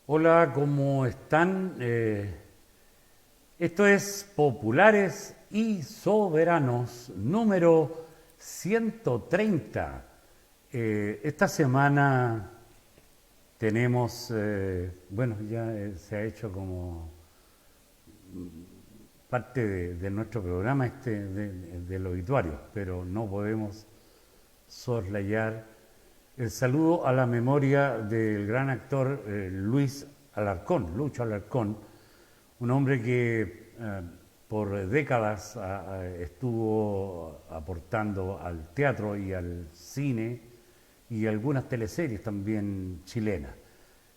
Hola, ¿cómo están? Esto es Populares y Soberanos número 130. Esta semana tenemos, bueno, ya se ha hecho como parte de nuestro programa del obituario, pero no podemos soslayar el saludo a la memoria del gran actor Luis Alarcón, Lucho Alarcón, un hombre que por décadas estuvo aportando al teatro y al cine y algunas teleseries también chilenas.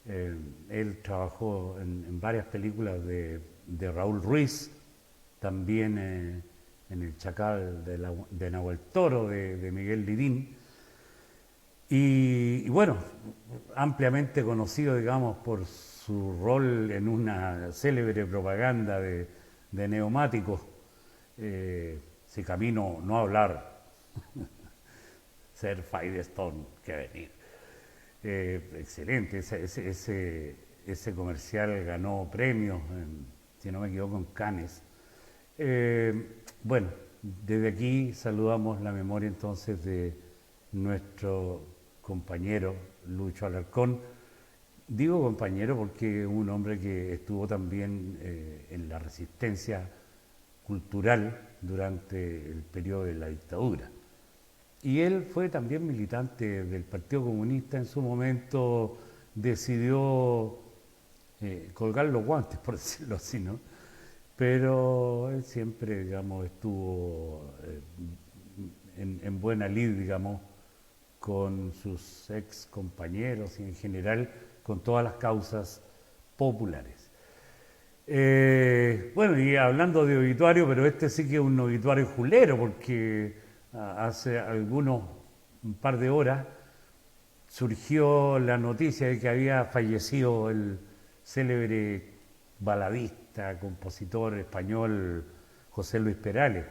Él trabajó en varias películas de Raúl Ruiz, también en El Chacal de Nahuel Toro, de Miguel Lidín. Y bueno, ampliamente conocido, digamos, por su rol en una célebre propaganda de neumáticos, si camino no hablar, ser Firestone que venir. Excelente, ese comercial ganó premios, si no me equivoco, en Cannes. Bueno, desde aquí saludamos la memoria entonces de nuestro compañero Lucho Alarcón. Digo compañero porque es un hombre que estuvo también en la resistencia cultural durante el periodo de la dictadura. Y él fue también militante del Partido Comunista. En su momento decidió colgar los guantes, por decirlo así, ¿no? Pero él siempre, digamos, estuvo en buena lid, digamos, con sus ex compañeros y en general con todas las causas populares. Bueno, y hablando de obituario, pero este sí que es un obituario julero, porque hace un par de horas, surgió la noticia de que había fallecido el célebre baladista, compositor español José Luis Perales,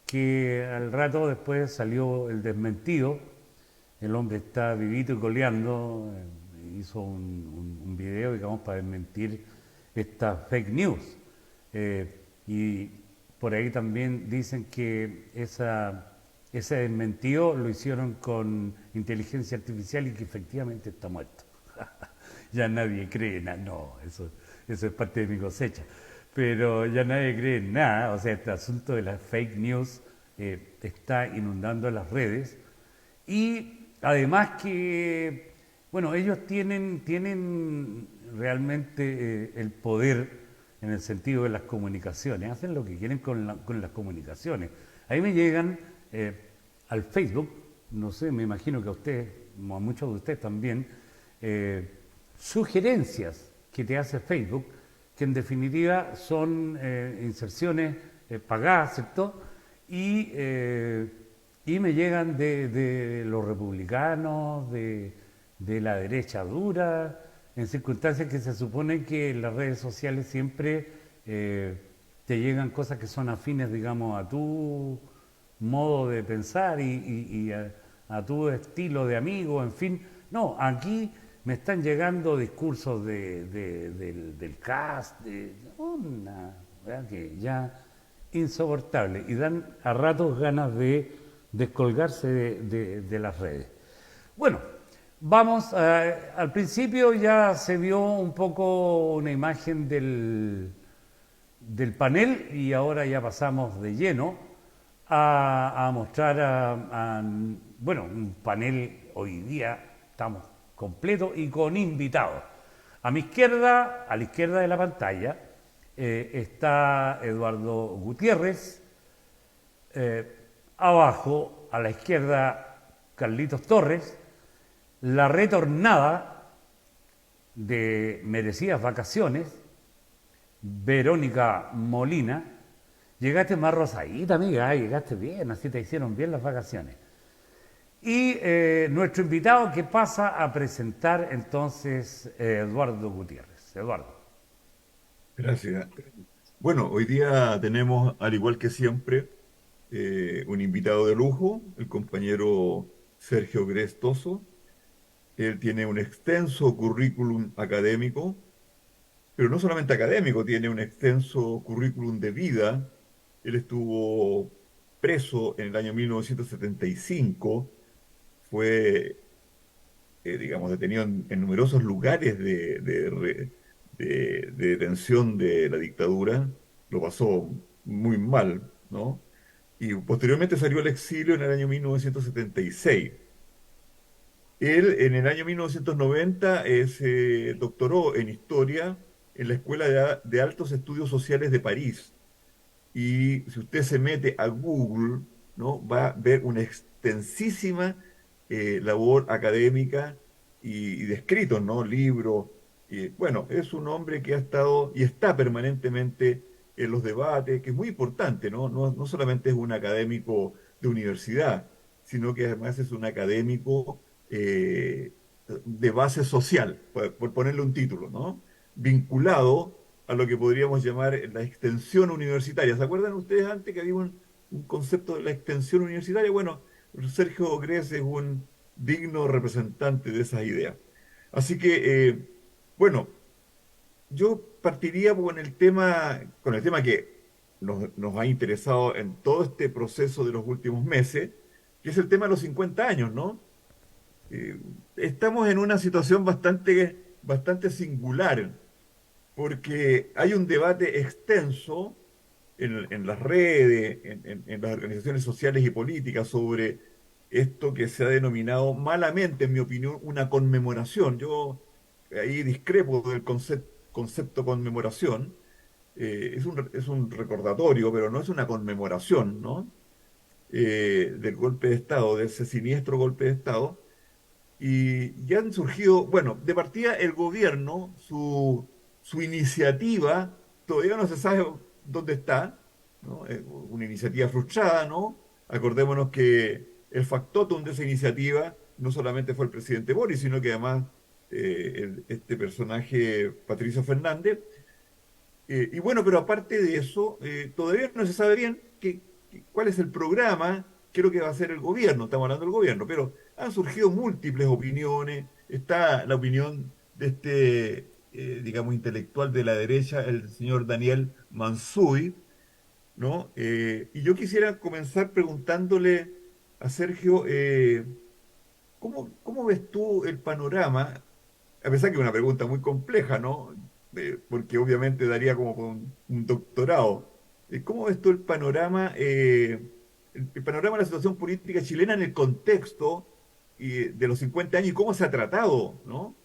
que al rato después salió el desmentido. El hombre está vivito y coleando, hizo un video, digamos, para desmentir esta fake news. Y por ahí también dicen que ese desmentido lo hicieron con inteligencia artificial y que efectivamente está muerto. Ya nadie cree en nada, no, eso es parte de mi cosecha. Pero ya nadie cree en nada, o sea, este asunto de las fake news está inundando las redes. Y además que, bueno, ellos tienen realmente el poder en el sentido de las comunicaciones, hacen lo que quieren con las comunicaciones. Ahí me llegan al Facebook, no sé, me imagino que a ustedes, a muchos de ustedes también, sugerencias que te hace Facebook, que en definitiva son inserciones pagadas, ¿cierto? Y me llegan de los republicanos, de la derecha dura, en circunstancias que se supone que en las redes sociales siempre te llegan cosas que son afines, digamos, a tu modo de pensar y a tu estilo de amigo, en fin. No, aquí me están llegando discursos del cast, una verdad que ya insoportable, y dan a ratos ganas de descolgarse de las redes. Bueno, vamos, al principio ya se vio un poco una imagen del panel y ahora ya pasamos de lleno a mostrar bueno, un panel hoy día estamos completo y con invitados. A mi izquierda, a la izquierda de la pantalla, está Eduardo Gutiérrez. Abajo, a la izquierda, Carlitos Torres. La retornada de merecidas vacaciones, Verónica Molina. Llegaste más rosadita, amiga, llegaste bien, así te hicieron bien las vacaciones. Y nuestro invitado que pasa a presentar entonces Eduardo Gutiérrez. Eduardo. Gracias. Bueno, hoy día tenemos, al igual que siempre, un invitado de lujo, el compañero Sergio Grestoso. Él tiene un extenso currículum académico, pero no solamente académico, tiene un extenso currículum de vida. Él estuvo preso en el año 1975, fue, digamos, detenido en numerosos lugares de detención de la dictadura, lo pasó muy mal, ¿no? Y posteriormente salió al exilio en el año 1976. Él en el año 1990 se doctoró en historia en la Escuela de Altos Estudios Sociales de París. Y si usted se mete a Google, ¿no? Va a ver una extensísima labor académica y de escritos, ¿no? Libros. Y, bueno, es un hombre que ha estado y está permanentemente en los debates, que es muy importante, ¿no? No solamente es un académico de universidad, sino que además es un académico de base social, por ponerle un título, ¿no? Vinculado a lo que podríamos llamar la extensión universitaria. ¿Se acuerdan ustedes antes que había un concepto de la extensión universitaria? Bueno, Sergio Gres es un digno representante de esas ideas. Así que, bueno, yo partiría con el tema que nos ha interesado en todo este proceso de los últimos meses, que es el tema de los 50 años, ¿no? Eh, Estamos en una situación bastante singular porque hay un debate extenso en las redes, en las organizaciones sociales y políticas sobre esto que se ha denominado malamente, en mi opinión, una conmemoración. Yo ahí discrepo del concepto conmemoración. Es un recordatorio, pero no es una conmemoración, ¿no? Del golpe de Estado, de ese siniestro golpe de Estado. Y ya han surgido, bueno, de partida el gobierno, su iniciativa, todavía no se sabe dónde está, ¿no? Una iniciativa frustrada, ¿no? Acordémonos que el factotum de esa iniciativa no solamente fue el presidente Boris, sino que además este personaje, Patricio Fernández. Y bueno, pero aparte de eso, todavía no se sabe bien cuál es el programa, qué es lo que va a hacer el gobierno, estamos hablando del gobierno, pero han surgido múltiples opiniones, está la opinión de digamos, intelectual de la derecha, el señor Daniel Mansuy, ¿no? Y yo quisiera comenzar preguntándole a Sergio, ¿cómo ves tú el panorama? A pesar que es una pregunta muy compleja, ¿no? Porque obviamente daría como por un doctorado. ¿Cómo ves tú el panorama de la situación política chilena en el contexto de los 50 años y cómo se ha tratado, ¿no?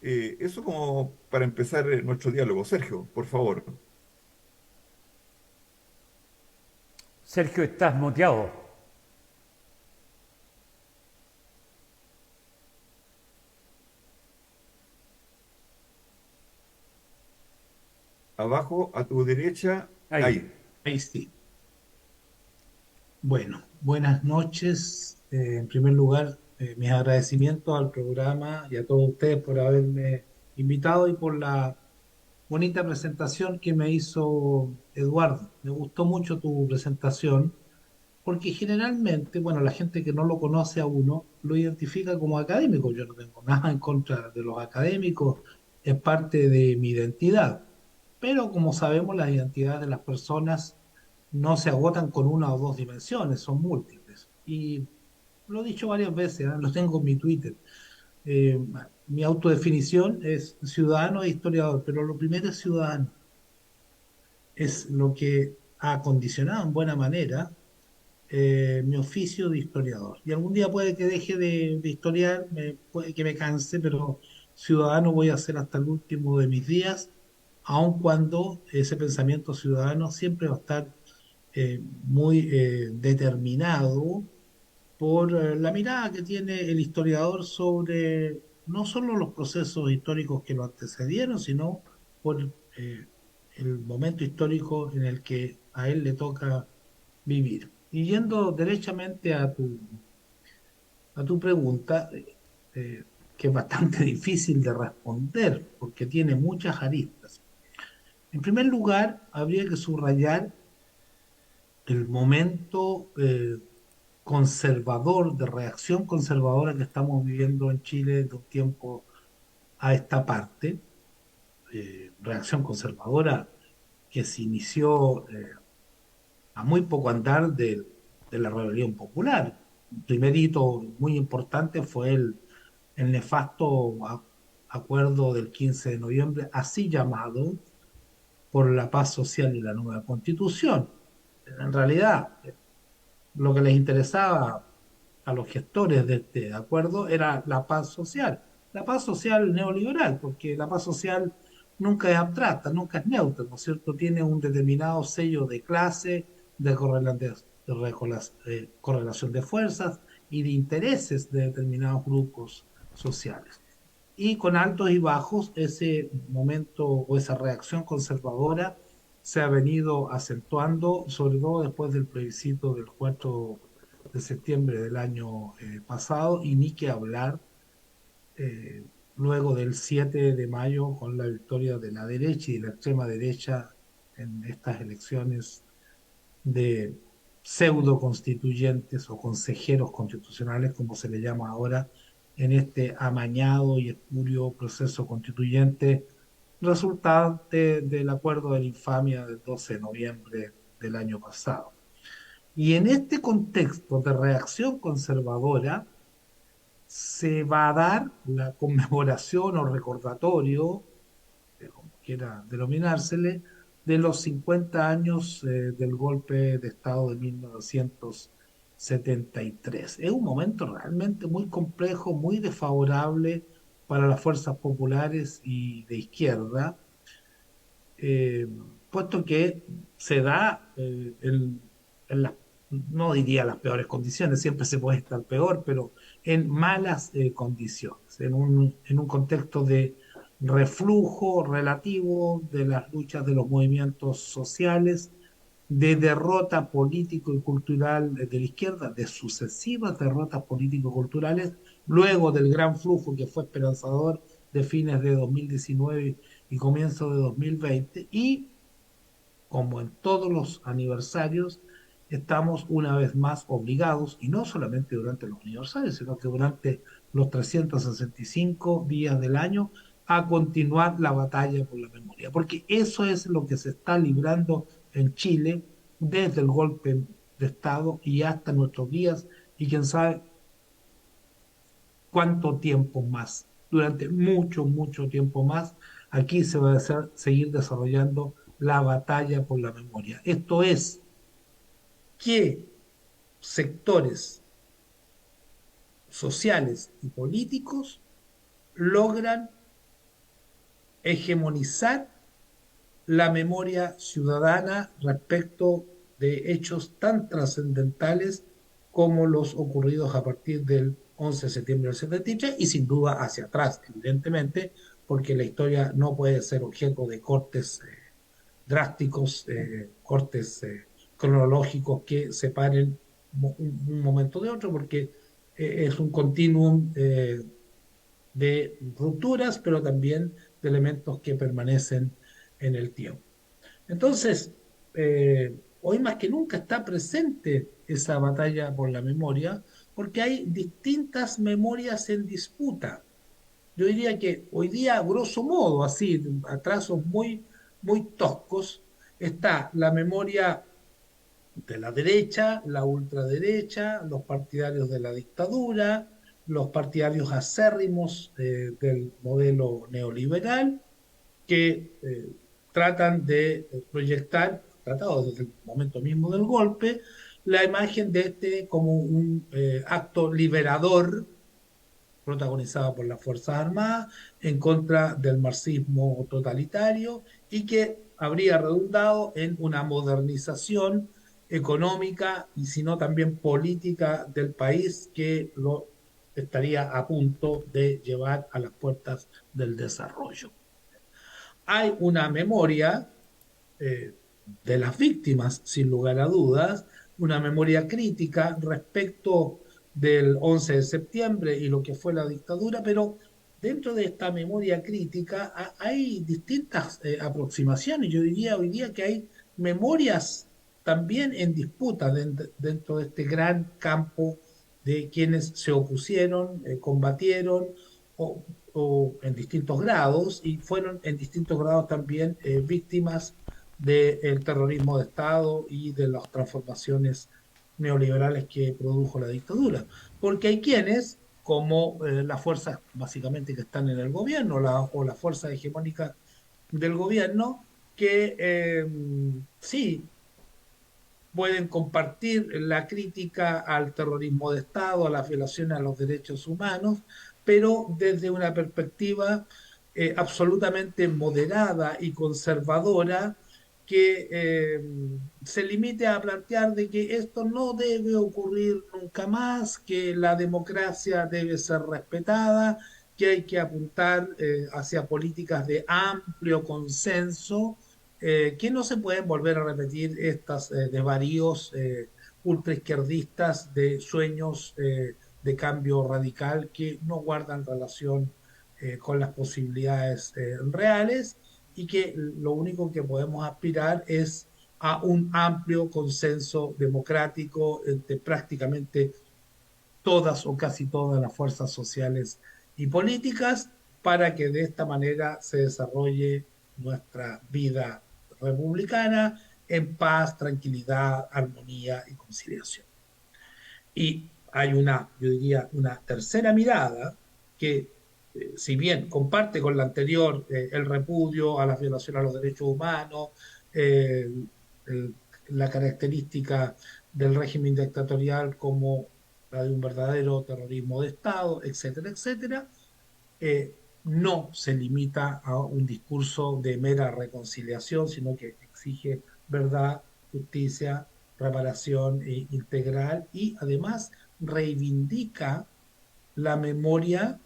Eso como para empezar nuestro diálogo. Sergio, por favor. Sergio, estás moteado. Abajo, a tu derecha, Ahí. ahí. Ahí sí. Bueno, buenas noches. En primer lugar, mis agradecimientos al programa y a todos ustedes por haberme invitado y por la bonita presentación que me hizo Eduardo. Me gustó mucho tu presentación porque generalmente, bueno, la gente que no lo conoce a uno lo identifica como académico. Yo no tengo nada en contra de los académicos, es parte de mi identidad. Pero como sabemos, las identidades de las personas no se agotan con una o dos dimensiones, son múltiples. Y lo he dicho varias veces, ¿eh? Lo tengo en mi Twitter. Eh, Mi autodefinición es ciudadano e historiador, pero lo primero es ciudadano. Es lo que ha acondicionado en buena manera mi oficio de historiador. Y algún día puede que deje de historiar, puede que me canse, pero ciudadano voy a ser hasta el último de mis días, aun cuando ese pensamiento ciudadano siempre va a estar muy determinado por la mirada que tiene el historiador sobre no solo los procesos históricos que lo antecedieron, sino por el momento histórico en el que a él le toca vivir. Y yendo derechamente a tu pregunta, que es bastante difícil de responder porque tiene muchas aristas. En primer lugar, habría que subrayar el momento conservador, de reacción conservadora que estamos viviendo en Chile de un tiempo a esta parte. Reacción conservadora que se inició a muy poco andar de la rebelión popular. Un primer hito muy importante fue el nefasto acuerdo del 15 de noviembre, así llamado por la paz social y la nueva constitución. En realidad, lo que les interesaba a los gestores de este acuerdo era la paz social neoliberal, porque la paz social nunca es abstracta, nunca es neutra, ¿no es cierto? Tiene un determinado sello de clase, correlación de fuerzas y de intereses de determinados grupos sociales. Y con altos y bajos, ese momento o esa reacción conservadora se ha venido acentuando, sobre todo después del plebiscito del 4 de septiembre del año pasado, y ni que hablar eh, luego del 7 de mayo con la victoria de la derecha y de la extrema derecha en estas elecciones de pseudo constituyentes o consejeros constitucionales, como se le llama ahora, en este amañado y espurio proceso constituyente resultante del acuerdo de la infamia del 12 de noviembre del año pasado. Y en este contexto de reacción conservadora se va a dar la conmemoración o recordatorio, como quiera denominársele, de los 50 años del golpe de Estado de 1973. Es un momento realmente muy complejo, muy desfavorable para las fuerzas populares y de izquierda, eh, puesto que se da en las, no diría las peores condiciones, siempre se puede estar peor, pero en malas condiciones, en un contexto de reflujo relativo de las luchas de los movimientos sociales, de derrota político y cultural de la izquierda, de sucesivas derrotas político-culturales, luego del gran flujo que fue esperanzador de fines de 2019 y comienzo de 2020, y como en todos los aniversarios, estamos una vez más obligados, y no solamente durante los aniversarios, sino que durante los 365 días del año, a continuar la batalla por la memoria, porque eso es lo que se está librando en Chile desde el golpe de Estado y hasta nuestros días, y quién sabe cuánto tiempo más. Durante mucho, mucho tiempo más, aquí se va a seguir desarrollando la batalla por la memoria. Esto es, que sectores sociales y políticos logran hegemonizar la memoria ciudadana respecto de hechos tan trascendentales como los ocurridos a partir del 11 de septiembre del 73 y sin duda hacia atrás, evidentemente, porque la historia no puede ser objeto de cortes drásticos, cortes cronológicos que separen un momento de otro, porque es un continuum de rupturas, pero también de elementos que permanecen en el tiempo. Entonces, hoy más que nunca está presente esa batalla por la memoria, porque hay distintas memorias en disputa. Yo diría que hoy día, grosso modo, así, a trazos muy, muy toscos, está la memoria de la derecha, la ultraderecha, los partidarios de la dictadura, los partidarios acérrimos del modelo neoliberal, que tratan de proyectar, tratado desde el momento mismo del golpe, la imagen de este como un acto liberador protagonizada por las Fuerzas Armadas, en contra del marxismo totalitario y que habría redundado en una modernización económica y sino también política del país que lo estaría a punto de llevar a las puertas del desarrollo. Hay una memoria eh, de las víctimas, sin lugar a dudas, una memoria crítica respecto del 11 de septiembre y lo que fue la dictadura, pero dentro de esta memoria crítica hay distintas aproximaciones. Yo diría hoy día que hay memorias también en disputa dentro de este gran campo de quienes se opusieron, combatieron o, o en distintos grados y fueron en distintos grados también víctimas del terrorismo de Estado y de las transformaciones neoliberales que produjo la dictadura. Porque hay quienes, como las fuerzas básicamente que están en el gobierno o las fuerzas hegemónicas del gobierno, que sí pueden compartir la crítica al terrorismo de Estado, a las violaciones a los derechos humanos, pero desde una perspectiva absolutamente moderada y conservadora que se limite a plantear de que esto no debe ocurrir nunca más, que la democracia debe ser respetada, que hay que apuntar hacia políticas de amplio consenso, que no se pueden volver a repetir estas desvaríos ultraizquierdistas de sueños de cambio radical que no guardan relación con las posibilidades reales y que lo único que podemos aspirar es a un amplio consenso democrático entre prácticamente todas o casi todas las fuerzas sociales y políticas para que de esta manera se desarrolle nuestra vida republicana en paz, tranquilidad, armonía y conciliación. Y hay una, yo diría, una tercera mirada que, si bien comparte con la anterior el repudio a las violaciones a los derechos humanos, eh, el- la característica del régimen dictatorial como la de un verdadero terrorismo de Estado, etcétera, etcétera, no se limita a un discurso de mera reconciliación, sino que exige verdad, justicia, reparación integral y además reivindica la memoria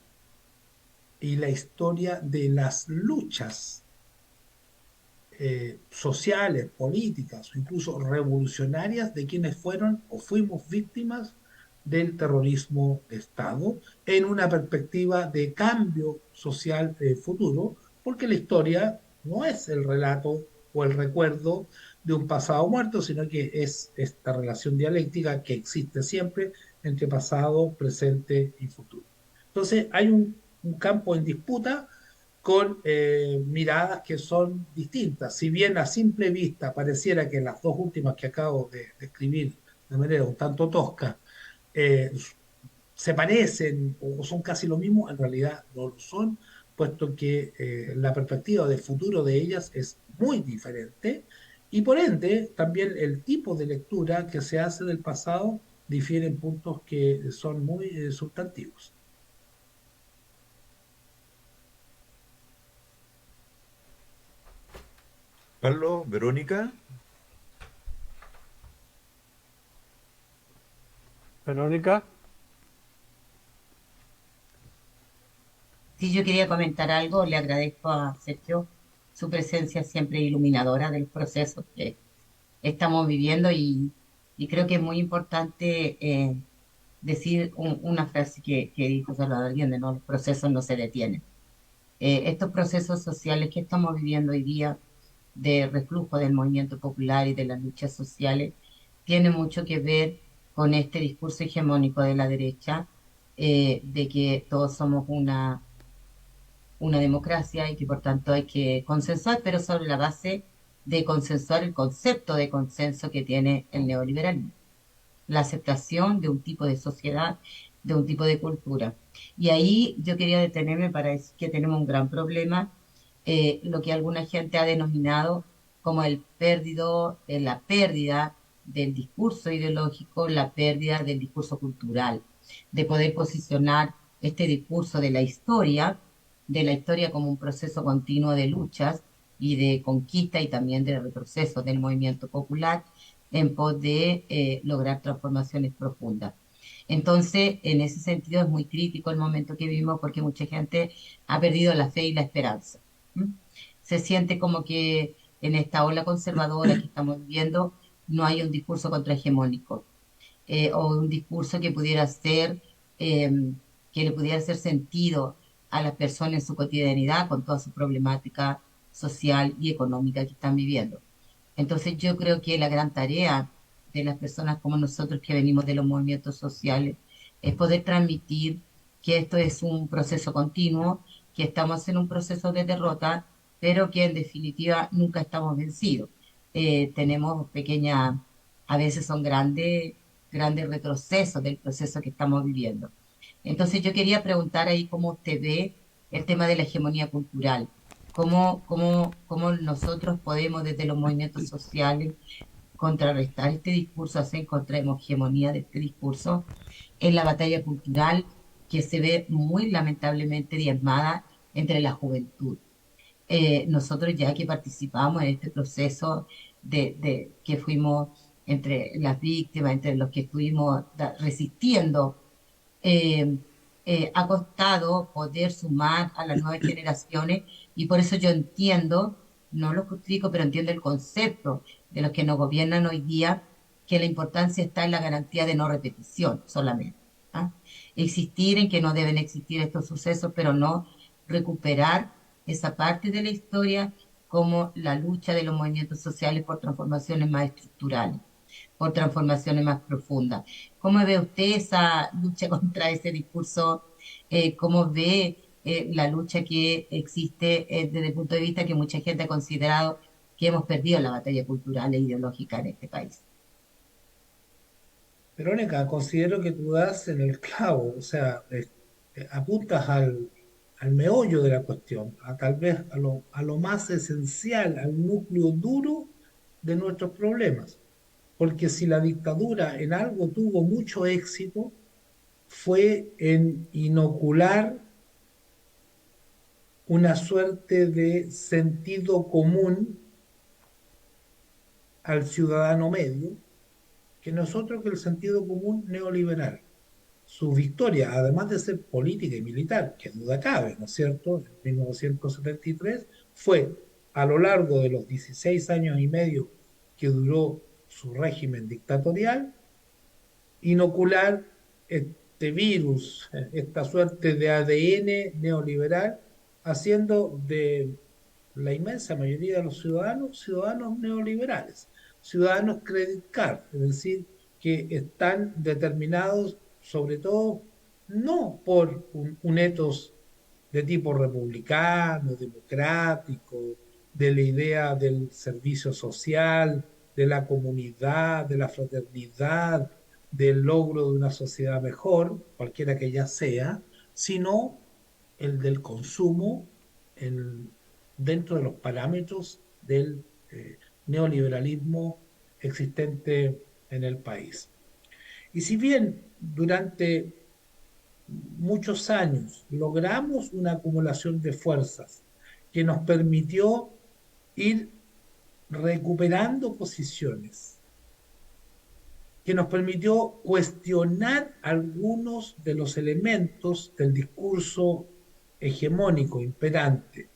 y la historia de las luchas sociales, políticas o incluso revolucionarias de quienes fueron o fuimos víctimas del terrorismo de Estado en una perspectiva de cambio social futuro, porque la historia no es el relato o el recuerdo de un pasado muerto, sino que es esta relación dialéctica que existe siempre entre pasado, presente y futuro. Entonces hay un campo en disputa con miradas que son distintas. Si bien a simple vista pareciera que las dos últimas que acabo de describir de manera un tanto tosca eh, se parecen o son casi lo mismo, en realidad no lo son, puesto que la perspectiva de futuro de ellas es muy diferente y por ende también el tipo de lectura que se hace del pasado difiere en puntos que son muy sustantivos. Carlos, Verónica, Verónica, Sí, yo quería comentar algo. Le agradezco a Sergio su presencia siempre iluminadora de los procesos que estamos viviendo y creo que es muy importante decir una frase que dijo Salvador Allende, ¿no? Los procesos no se detienen. Estos procesos sociales que estamos viviendo hoy día de reflujo del movimiento popular y de las luchas sociales tienen mucho que ver con este discurso hegemónico de la derecha de que todos somos una democracia y que por tanto hay que consensuar, pero sobre la base de consensuar el concepto de consenso que tiene el neoliberalismo, la aceptación de un tipo de sociedad, de un tipo de cultura. Y ahí yo quería detenerme para decir que tenemos un gran problema, lo que alguna gente ha denominado como la pérdida del discurso ideológico, la pérdida del discurso cultural, de poder posicionar este discurso de la historia como un proceso continuo de luchas y de conquista y también de retroceso del movimiento popular en pos de lograr transformaciones profundas. Entonces, en ese sentido es muy crítico el momento que vivimos porque mucha gente ha perdido la fe y la esperanza. ¿M? Se siente como que en esta ola conservadora que estamos viviendo no hay un discurso contrahegemónico o un discurso que pudiera ser, eh, que le pudiera hacer sentido a las personas en su cotidianidad con toda su problemática social y económica que están viviendo. Entonces yo creo que la gran tarea de las personas como nosotros que venimos de los movimientos sociales es poder transmitir que esto es un proceso continuo, que estamos en un proceso de derrota, pero que en definitiva nunca estamos vencidos. Tenemos pequeñas, a veces son grandes retrocesos del proceso que estamos viviendo. Entonces yo quería preguntar ahí cómo usted ve el tema de la hegemonía cultural, cómo nosotros podemos desde los movimientos sociales contrarrestar este discurso, hacer contrahegemonía de este discurso en la batalla cultural que se ve muy lamentablemente diezmada entre la juventud. Nosotros ya que participamos en este proceso que fuimos entre las víctimas, entre los que estuvimos resistiendo, eh, ha costado poder sumar a las nuevas generaciones y por eso yo entiendo, no lo justifico, pero entiendo el concepto de los que nos gobiernan hoy día, que la importancia está en la garantía de no repetición solamente. ¿Ah? Existir en que no deben existir estos sucesos, pero no recuperar esa parte de la historia como la lucha de los movimientos sociales por transformaciones más estructurales, por transformaciones más profundas. ¿Cómo ve usted esa lucha contra ese discurso? ¿Cómo ve la lucha que existe desde el punto de vista que mucha gente ha considerado que hemos perdido la batalla cultural e ideológica en este país? Verónica, considero que tú das en el clavo, o sea, apuntas al meollo de la cuestión, a tal vez a lo más esencial, al núcleo duro de nuestros problemas. Porque si la dictadura en algo tuvo mucho éxito, fue en inocular una suerte de sentido común al ciudadano medio, que no es otro que el sentido común neoliberal. Su victoria, además de ser política y militar, que duda cabe, ¿no es cierto?, en 1973, fue a lo largo de los 16 años y medio que duró su régimen dictatorial, inocular este virus, esta suerte de ADN neoliberal, haciendo de la inmensa mayoría de los ciudadanos ciudadanos neoliberales, ciudadanos credit card, es decir, que están determinados sobre todo no por un etos de tipo republicano, democrático, de la idea del servicio social, de la comunidad, de la fraternidad, del logro de una sociedad mejor, cualquiera que ella sea, sino el del consumo en- dentro de los parámetros del neoliberalismo existente en el país. Y si bien durante muchos años logramos una acumulación de fuerzas que nos permitió ir recuperando posiciones, que nos permitió cuestionar algunos de los elementos del discurso hegemónico imperante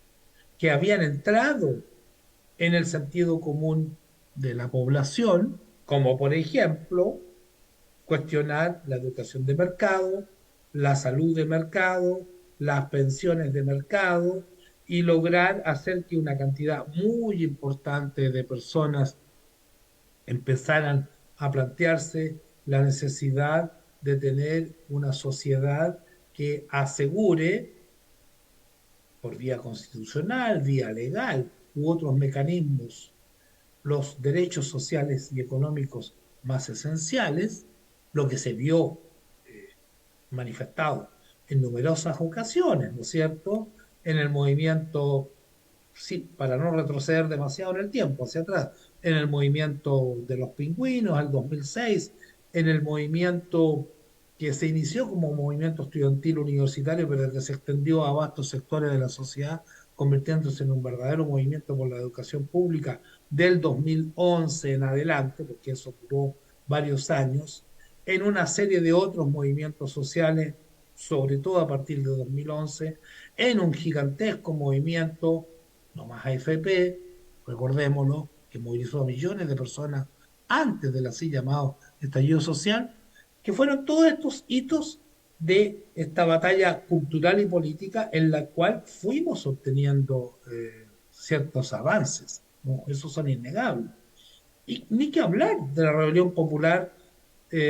que habían entrado en el sentido común de la población, como por ejemplo cuestionar la educación de mercado, la salud de mercado, las pensiones de mercado y lograr hacer que una cantidad muy importante de personas empezaran a plantearse la necesidad de tener una sociedad que asegure por vía constitucional, vía legal u otros mecanismos los derechos sociales y económicos más esenciales, lo que se vio manifestado en numerosas ocasiones, ¿no es cierto? En el movimiento, sí, para no retroceder demasiado en el tiempo, hacia atrás, en el movimiento de los pingüinos, el 2006, en el movimiento que se inició como movimiento estudiantil universitario, pero que se extendió a vastos sectores de la sociedad, convirtiéndose en un verdadero movimiento por la educación pública del 2011 en adelante, porque eso duró varios años, en una serie de otros movimientos sociales, sobre todo a partir de 2011, en un gigantesco movimiento, no más AFP, recordémoslo, que movilizó a millones de personas antes del así llamado estallido social, que fueron todos estos hitos de esta batalla cultural y política en la cual fuimos obteniendo ciertos avances, ¿no? Esos son innegables. Y ni que hablar de la rebelión popular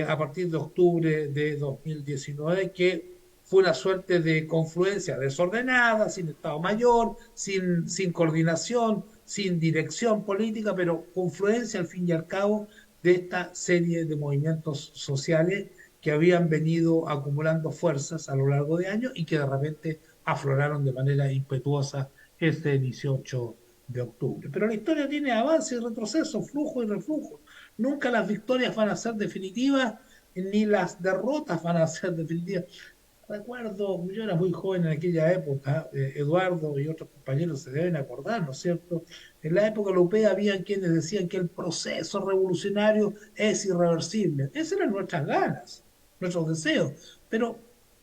a partir de octubre de 2019, que fue una suerte de confluencia desordenada, sin Estado Mayor, sin coordinación, sin dirección política, pero confluencia al fin y al cabo de esta serie de movimientos sociales que habían venido acumulando fuerzas a lo largo de años y que de repente afloraron de manera impetuosa este 18 de octubre. Pero la historia tiene avance y retroceso, flujo y reflujo. Nunca las victorias van a ser definitivas, ni las derrotas van a ser definitivas. Recuerdo, yo era muy joven en aquella época, Eduardo y otros compañeros se deben acordar, ¿no es cierto? En la época europea había quienes decían que el proceso revolucionario es irreversible. Esas eran nuestras ganas, nuestros deseos, pero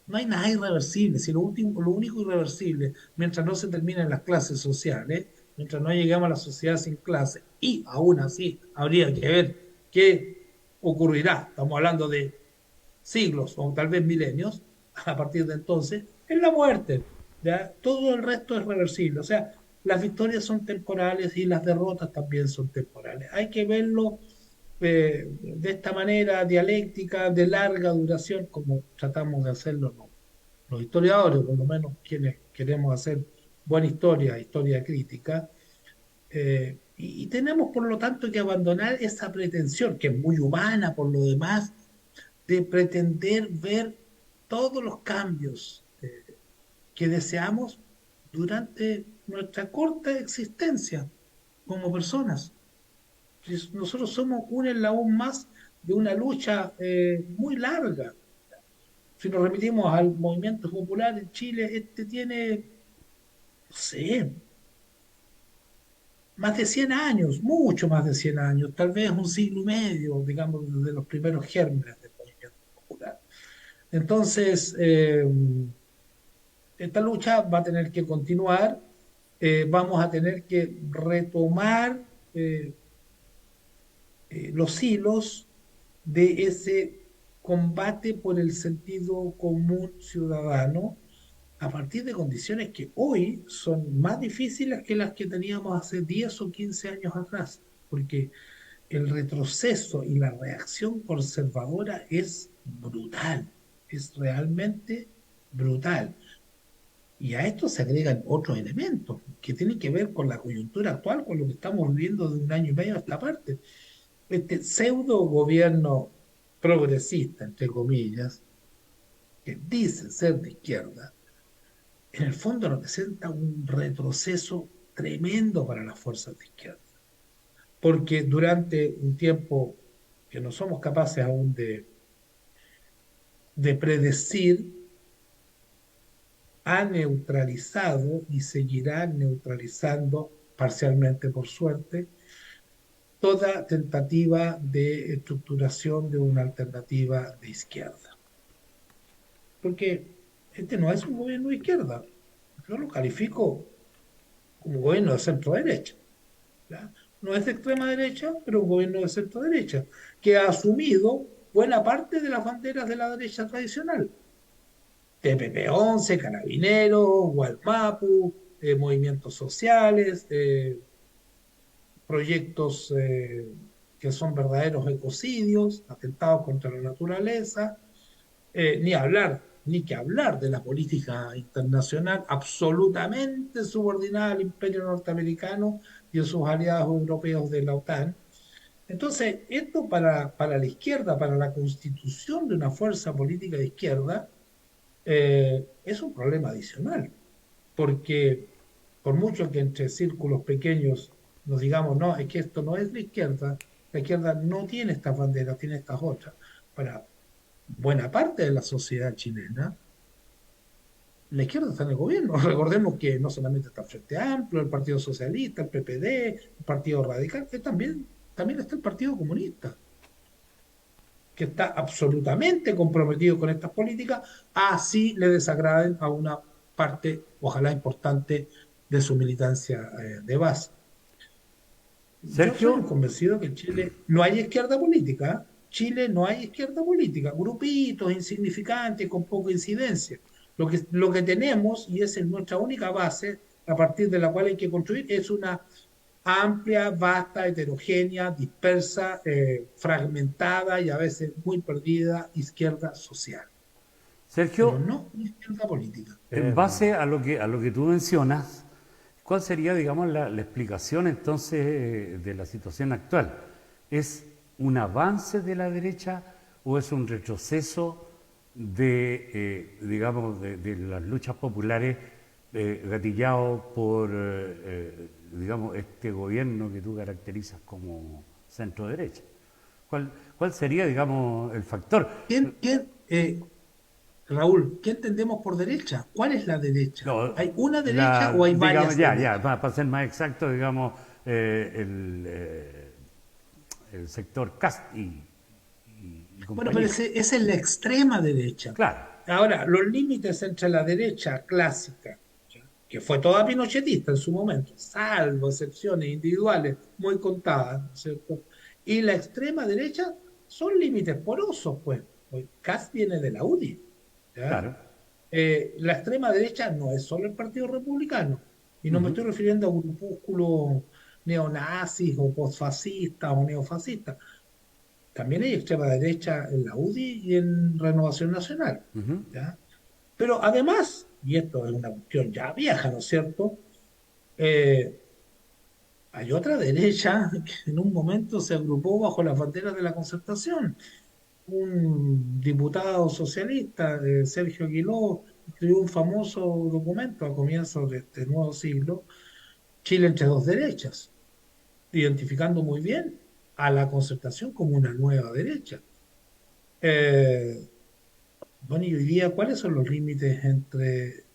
no hay nada irreversible. Si lo único irreversible, mientras no se terminen las clases sociales, mientras no lleguemos a la sociedad sin clase, y aún así habría que ver qué ocurrirá, estamos hablando de siglos o tal vez milenios, a partir de entonces, es la muerte. ¿Ya? Todo el resto es reversible. O sea, las victorias son temporales y las derrotas también son temporales. Hay que verlo de esta manera dialéctica, de larga duración, como tratamos de hacerlo, ¿no? Los historiadores, por lo menos quienes queremos hacer buena historia, historia crítica, y tenemos por lo tanto que abandonar esa pretensión, que es muy humana por lo demás, de pretender ver todos los cambios que deseamos durante nuestra corta existencia como personas. Nosotros somos un eslabón más de una lucha muy larga. Si nos remitimos al movimiento popular en Chile, este tiene, no sé, más de 100 años, mucho más de 100 años, tal vez un siglo y medio, digamos, desde los primeros gérmenes del movimiento popular. Entonces, esta lucha va a tener que continuar, vamos a tener que retomar los hilos de ese combate por el sentido común ciudadano a partir de condiciones que hoy son más difíciles que las que teníamos hace 10 o 15 años atrás, porque el retroceso y la reacción conservadora es brutal, es realmente brutal. Y a esto se agregan otros elementos que tienen que ver con la coyuntura actual, con lo que estamos viviendo de un año y medio a esta parte. Este pseudo gobierno progresista, entre comillas, que dice ser de izquierda, en el fondo representa un retroceso tremendo para las fuerzas de izquierda. Porque durante un tiempo que no somos capaces aún de predecir, ha neutralizado y seguirá neutralizando, parcialmente por suerte, toda tentativa de estructuración de una alternativa de izquierda. Porque este no es un gobierno de izquierda, yo lo califico como gobierno de centro-derecha. ¿Ya? No es de extrema derecha, pero un gobierno de centro-derecha, que ha asumido buena parte de las banderas de la derecha tradicional. TPP-11, Carabineros, Gualmapu, movimientos sociales, proyectos que son verdaderos ecocidios, atentados contra la naturaleza, ni que hablar de la política internacional absolutamente subordinada al imperio norteamericano y a sus aliados europeos de la OTAN. Entonces, esto para la izquierda, para la constitución de una fuerza política de izquierda, es un problema adicional, porque por mucho que entre círculos pequeños nos digamos, no, es que esto no es la izquierda no tiene estas banderas, tiene estas otras. Para buena parte de la sociedad chilena, la izquierda está en el gobierno. Recordemos que no solamente está el Frente Amplio, el Partido Socialista, el PPD, el Partido Radical, que también está el Partido Comunista, que está absolutamente comprometido con estas políticas, así le desagraden a una parte, ojalá importante, de su militancia de base. Yo soy un Sergio, convencido que en Chile no hay izquierda política. ¿Eh? Chile no hay izquierda política. Grupitos insignificantes con poca incidencia. Lo que tenemos, y esa es nuestra única base, a partir de la cual hay que construir, es una amplia, vasta, heterogénea, dispersa, fragmentada y a veces muy perdida izquierda social. Pero Sergio, no una izquierda política. en base a lo que tú mencionas, ¿cuál sería, digamos, la explicación entonces de la situación actual? ¿Es un avance de la derecha o es un retroceso de, digamos, de las luchas populares gatillado por, digamos, este gobierno que tú caracterizas como centro derecha? ¿Cuál sería, digamos, el factor? Raúl, ¿qué entendemos por derecha? ¿Cuál es la derecha? No, ¿Hay una derecha o hay digamos, varias ya, derechas? para ser más exacto, digamos, el sector CAST y Bueno, pero compañía. esa es la extrema derecha. Claro, Ahora, los límites entre la derecha clásica, ¿ya? Que fue toda pinochetista en su momento, salvo excepciones individuales muy contadas, ¿no es cierto? Y la extrema derecha son límites porosos, pues. Kast viene de la UDI, ¿ya? claro. La extrema derecha no es solo el Partido Republicano, y no me Ujú, estoy refiriendo a grupúsculos neonazis o postfascistas o neofascistas. También hay extrema derecha en la UDI y en Renovación Nacional, ujú. ¿ya? Pero además, y esto es una cuestión ya vieja, ¿no es cierto? Eh, Hay otra derecha que en un momento se agrupó bajo las banderas de la Concertación. Un diputado socialista, Sergio Aguiló, escribió un famoso documento a comienzos de este nuevo siglo, Chile entre dos derechas, identificando muy bien a la Concertación como una nueva derecha. Eh, bueno, y hoy día, ¿cuáles son los límites entre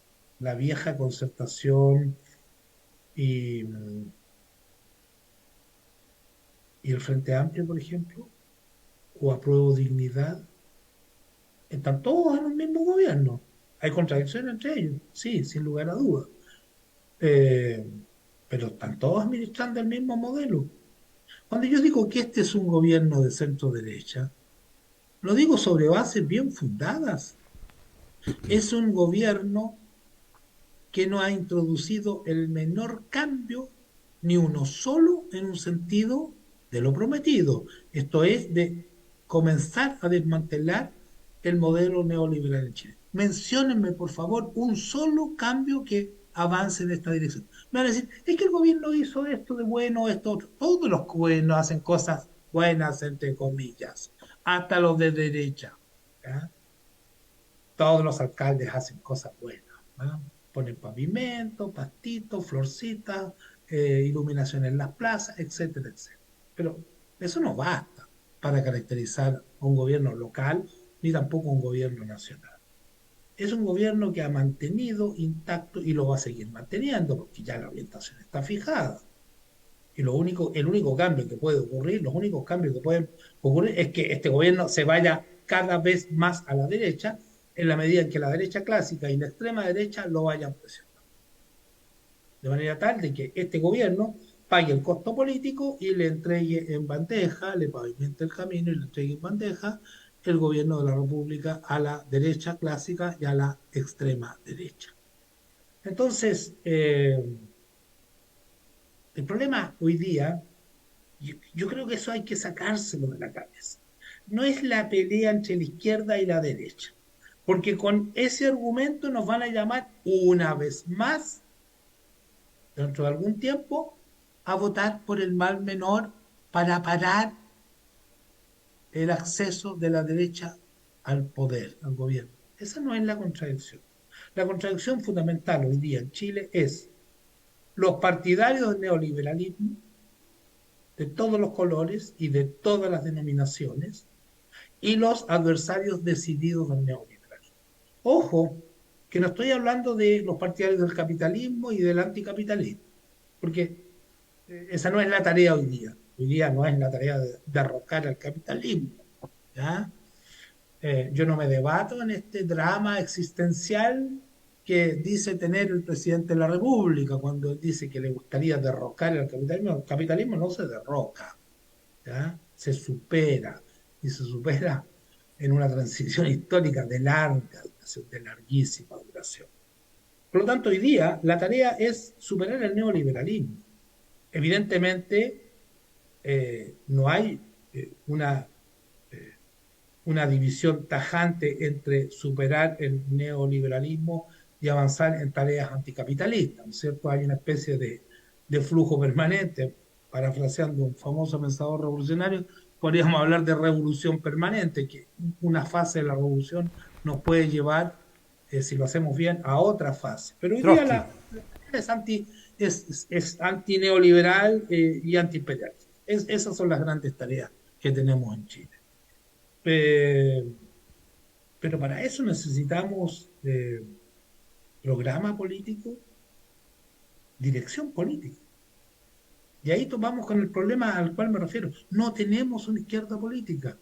la vieja Concertación y, y el Frente Amplio, por ejemplo? ¿O Apruebo Dignidad? Están todos en un mismo gobierno. Hay contradicciones entre ellos, sí, sin lugar a dudas. Eh, pero están todos administrando el mismo modelo. Cuando yo digo que este es un gobierno de centro derecha, lo digo sobre bases bien fundadas. Es un gobierno que no ha introducido el menor cambio, ni uno solo, en un sentido de lo prometido. Esto es de comenzar a desmantelar el modelo neoliberal en Chile. Menciónenme, por favor, un solo cambio que avance en esta dirección. Me van a decir, es que el gobierno hizo esto de bueno, esto otro. Todos los gobiernos hacen cosas buenas, entre comillas, hasta los de derecha. ¿Ya? Todos los alcaldes hacen cosas buenas, ¿no? Ponen pavimento, pastitos, florcitas, iluminación en las plazas, etcétera, etcétera. Pero eso no basta para caracterizar a un gobierno local ni tampoco un gobierno nacional. Es un gobierno que ha mantenido intacto y lo va a seguir manteniendo porque ya la orientación está fijada. Y el único cambio que puede ocurrir, los únicos cambios que pueden ocurrir es que este gobierno se vaya cada vez más a la derecha, en la medida en que la derecha clásica y la extrema derecha lo vayan presionando. De manera tal de que este gobierno pague el costo político y le entregue en bandeja, le pavimente el camino y le entregue en bandeja el gobierno de la República a la derecha clásica y a la extrema derecha. Entonces, el problema hoy día, yo creo que eso hay que sacárselo de la cabeza. No es la pelea entre la izquierda y la derecha, porque con ese argumento nos van a llamar una vez más, dentro de algún tiempo, a votar por el mal menor para parar el acceso de la derecha al poder, al gobierno. Esa no es la contradicción. La contradicción fundamental hoy día en Chile es los partidarios del neoliberalismo de todos los colores y de todas las denominaciones y los adversarios decididos del neoliberalismo. Ojo, que no estoy hablando de los partidarios del capitalismo y del anticapitalismo, porque esa no es la tarea hoy día. Hoy día no es la tarea de derrocar al capitalismo, ¿ya? Yo no me debato en este drama existencial que dice tener el presidente de la República cuando dice que le gustaría derrocar al capitalismo. El capitalismo no se derroca, ¿ya? Se supera, y se supera en una transición histórica de larga duración, de larguísima duración. Por lo tanto, hoy día la tarea es superar el neoliberalismo. Evidentemente, no hay una una división tajante entre superar el neoliberalismo y avanzar en tareas anticapitalistas, ¿no es cierto? Hay una especie de flujo permanente, parafraseando un famoso pensador revolucionario, podríamos hablar de revolución permanente, que una fase de la revolución nos puede llevar, si lo hacemos bien, a otra fase. Pero hoy día Trotsky. es antineoliberal y antiimperialista. Esas son las grandes tareas que tenemos en Chile. Eh, pero para eso necesitamos programa político, dirección política. Y ahí tomamos con el problema al cual me refiero. No tenemos una izquierda política.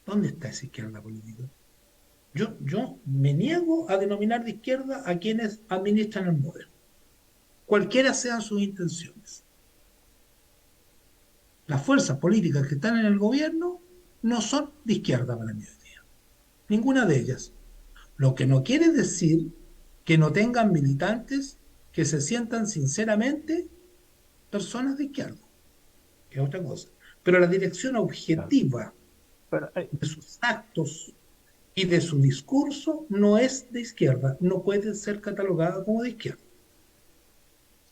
¿Dónde está esa izquierda política? Yo me niego a denominar de izquierda a quienes administran el modelo, cualquiera sean sus intenciones. Las fuerzas políticas que están en el gobierno no son de izquierda para mí hoy día. Ninguna de ellas. Lo que no quiere decir que no tengan militantes que se sientan sinceramente personas de izquierda, que es otra cosa. Pero la dirección Claro. objetiva Pero, de sus actos y de su discurso no es de izquierda, no puede ser catalogada como de izquierda.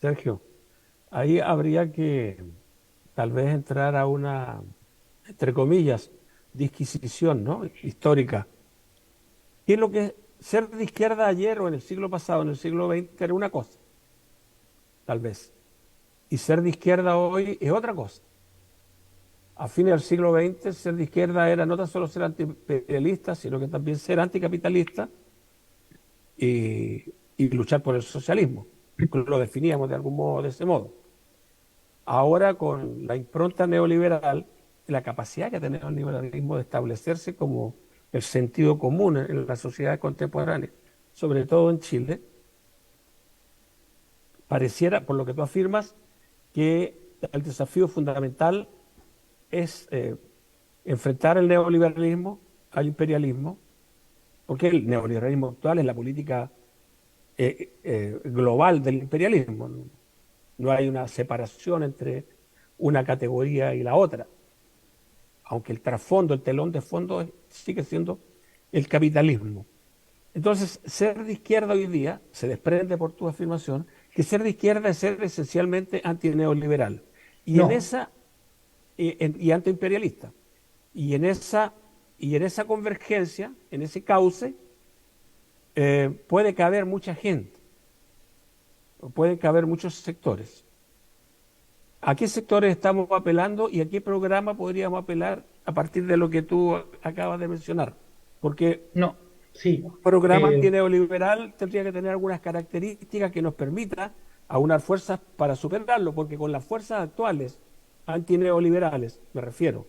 Sergio, ahí habría que tal vez entrar a una, entre comillas, disquisición, ¿no? Histórica. ¿Qué es lo que ser de izquierda ayer o en el siglo pasado, en el siglo XX, era una cosa, tal vez? Y ser de izquierda hoy es otra cosa. A fines del siglo XX, ser de izquierda era no tan solo ser antiimperialista, sino que también ser anticapitalista y luchar por el socialismo. Lo definíamos de algún modo de ese modo. Ahora, con la impronta neoliberal, la capacidad que tiene el neoliberalismo de establecerse como el sentido común en la sociedad contemporánea, sobre todo en Chile, pareciera, por lo que tú afirmas, que el desafío fundamental es enfrentar el neoliberalismo al imperialismo, porque el neoliberalismo actual es la política global del imperialismo. No hay una separación entre una categoría y la otra, aunque el trasfondo, el telón de fondo sigue siendo el capitalismo. Entonces, ser de izquierda hoy día se desprende por tu afirmación que ser de izquierda es ser esencialmente antineoliberal y en No, esa y antiimperialista. Y en esa convergencia, en ese cauce, puede caber mucha gente, pueden caber muchos sectores. ¿A qué sectores estamos apelando y a qué programa podríamos apelar a partir de lo que tú acabas de mencionar? Porque no, sí. un programa Eh, antineoliberal tendría que tener algunas características que nos permita aunar fuerzas para superarlo, porque con las fuerzas actuales antineoliberales, me refiero,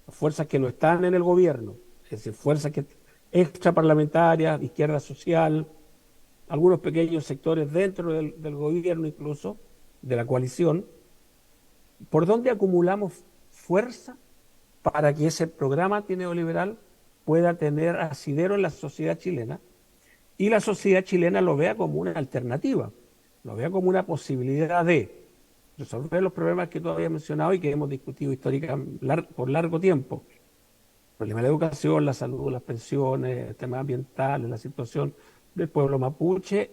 las fuerzas que no están en el gobierno, es decir, fuerzas que extraparlamentarias, izquierda social, algunos pequeños sectores dentro del gobierno incluso, de la coalición, ¿por dónde acumulamos fuerza para que ese programa antineoliberal pueda tener asidero en la sociedad chilena y la sociedad chilena lo vea como una alternativa, lo vea como una posibilidad de resolver los problemas que tú habías mencionado y que hemos discutido históricamente por largo tiempo? El problema de la educación, la salud, las pensiones, temas ambientales, la situación del pueblo mapuche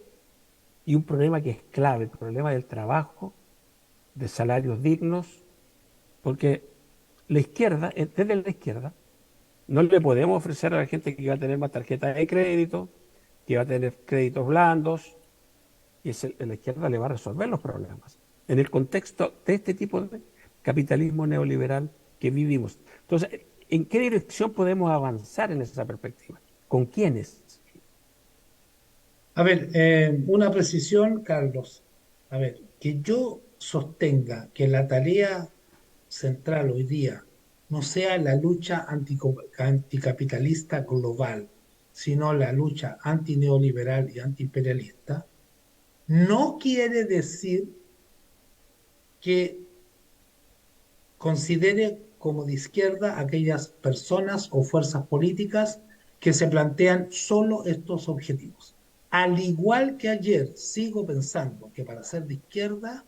y un problema que es clave, el problema del trabajo, de salarios dignos, porque la izquierda, desde la izquierda, no le podemos ofrecer a la gente que va a tener más tarjetas de crédito, que va a tener créditos blandos, y la izquierda le va a resolver los problemas en el contexto de este tipo de capitalismo neoliberal que vivimos. Entonces, ¿En qué dirección podemos avanzar en esa perspectiva? ¿Con quiénes? A ver, una precisión, Carlos. A ver, que yo sostenga que la tarea central hoy día no sea la lucha anticapitalista global, sino la lucha antineoliberal y antiimperialista, no quiere decir que considere como de izquierda aquellas personas o fuerzas políticas que se plantean solo estos objetivos. Al igual que ayer, sigo pensando que para ser de izquierda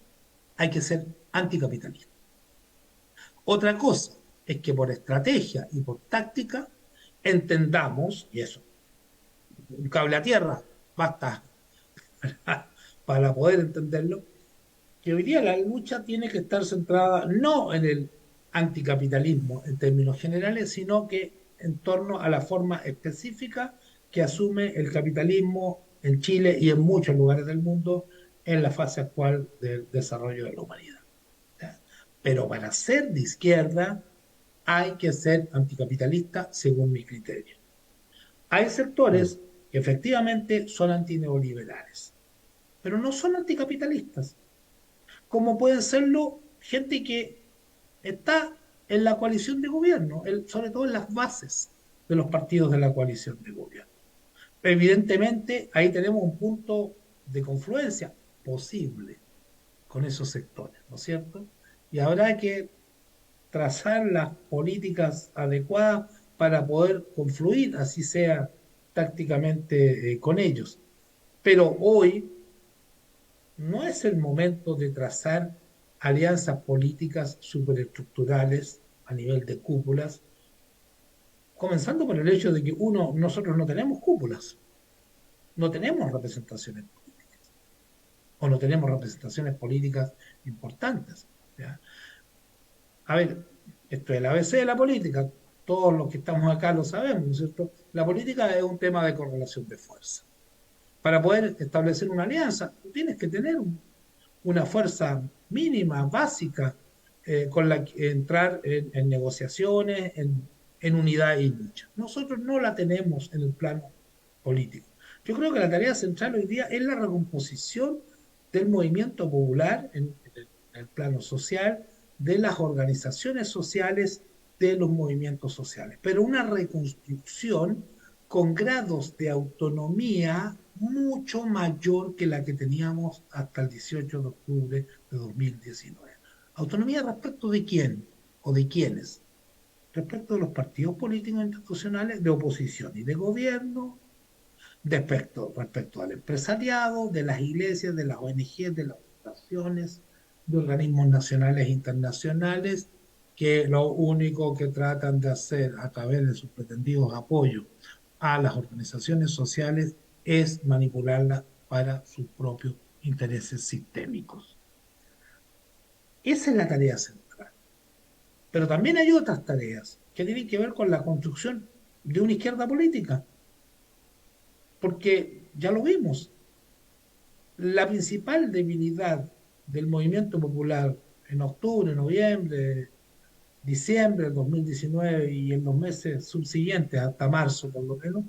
hay que ser anticapitalista. Otra cosa es que por estrategia y por táctica entendamos, y eso, un cable a tierra, basta para poder entenderlo, que hoy día la lucha tiene que estar centrada no en el anticapitalismo en términos generales, sino que en torno a la forma específica que asume el capitalismo en Chile y en muchos lugares del mundo en la fase actual del desarrollo de la humanidad. ¿Ya? Pero para ser de izquierda hay que ser anticapitalista según mi criterio. Hay Mm. sectores que efectivamente son antineoliberales, pero no son anticapitalistas, como pueden serlo gente que está en la coalición de gobierno, sobre todo en las bases de los partidos de la coalición de gobierno. Evidentemente, ahí tenemos un punto de confluencia posible con esos sectores, ¿no es cierto? Y habrá que trazar las políticas adecuadas para poder confluir, así sea tácticamente, con ellos. Pero hoy no es el momento de trazar alianzas políticas superestructurales a nivel de cúpulas, comenzando por el hecho de que nosotros no tenemos cúpulas, no tenemos representaciones políticas, o no tenemos representaciones políticas importantes. ¿Ya? A ver, esto es el ABC de la política, todos los que estamos acá lo sabemos, ¿no es cierto? La política es un tema de correlación de fuerza. Para poder establecer una alianza, tú tienes que tener una fuerza mínima, básica, con la que entrar en negociaciones, en unidad y lucha. Nosotros no la tenemos en el plano político. Yo creo que la tarea central hoy día es la recomposición del movimiento popular en el plano social, de las organizaciones sociales, de los movimientos sociales, pero una reconstrucción con grados de autonomía mucho mayor que la que teníamos hasta el 18 de octubre de 2019. ¿Autonomía respecto de quién o de quiénes? Respecto de los partidos políticos institucionales de oposición y de gobierno, respecto al empresariado, de las iglesias, de las ONG, de las fundaciones, de organismos nacionales e internacionales, que lo único que tratan de hacer a través de sus pretendidos apoyos a las organizaciones sociales es manipularlas para sus propios intereses sistémicos. Esa es la tarea central. Pero también hay otras tareas que tienen que ver con la construcción de una izquierda política, porque ya lo vimos, la principal debilidad del movimiento popular en octubre, noviembre, diciembre del 2019 y en los meses subsiguientes, hasta marzo por lo menos,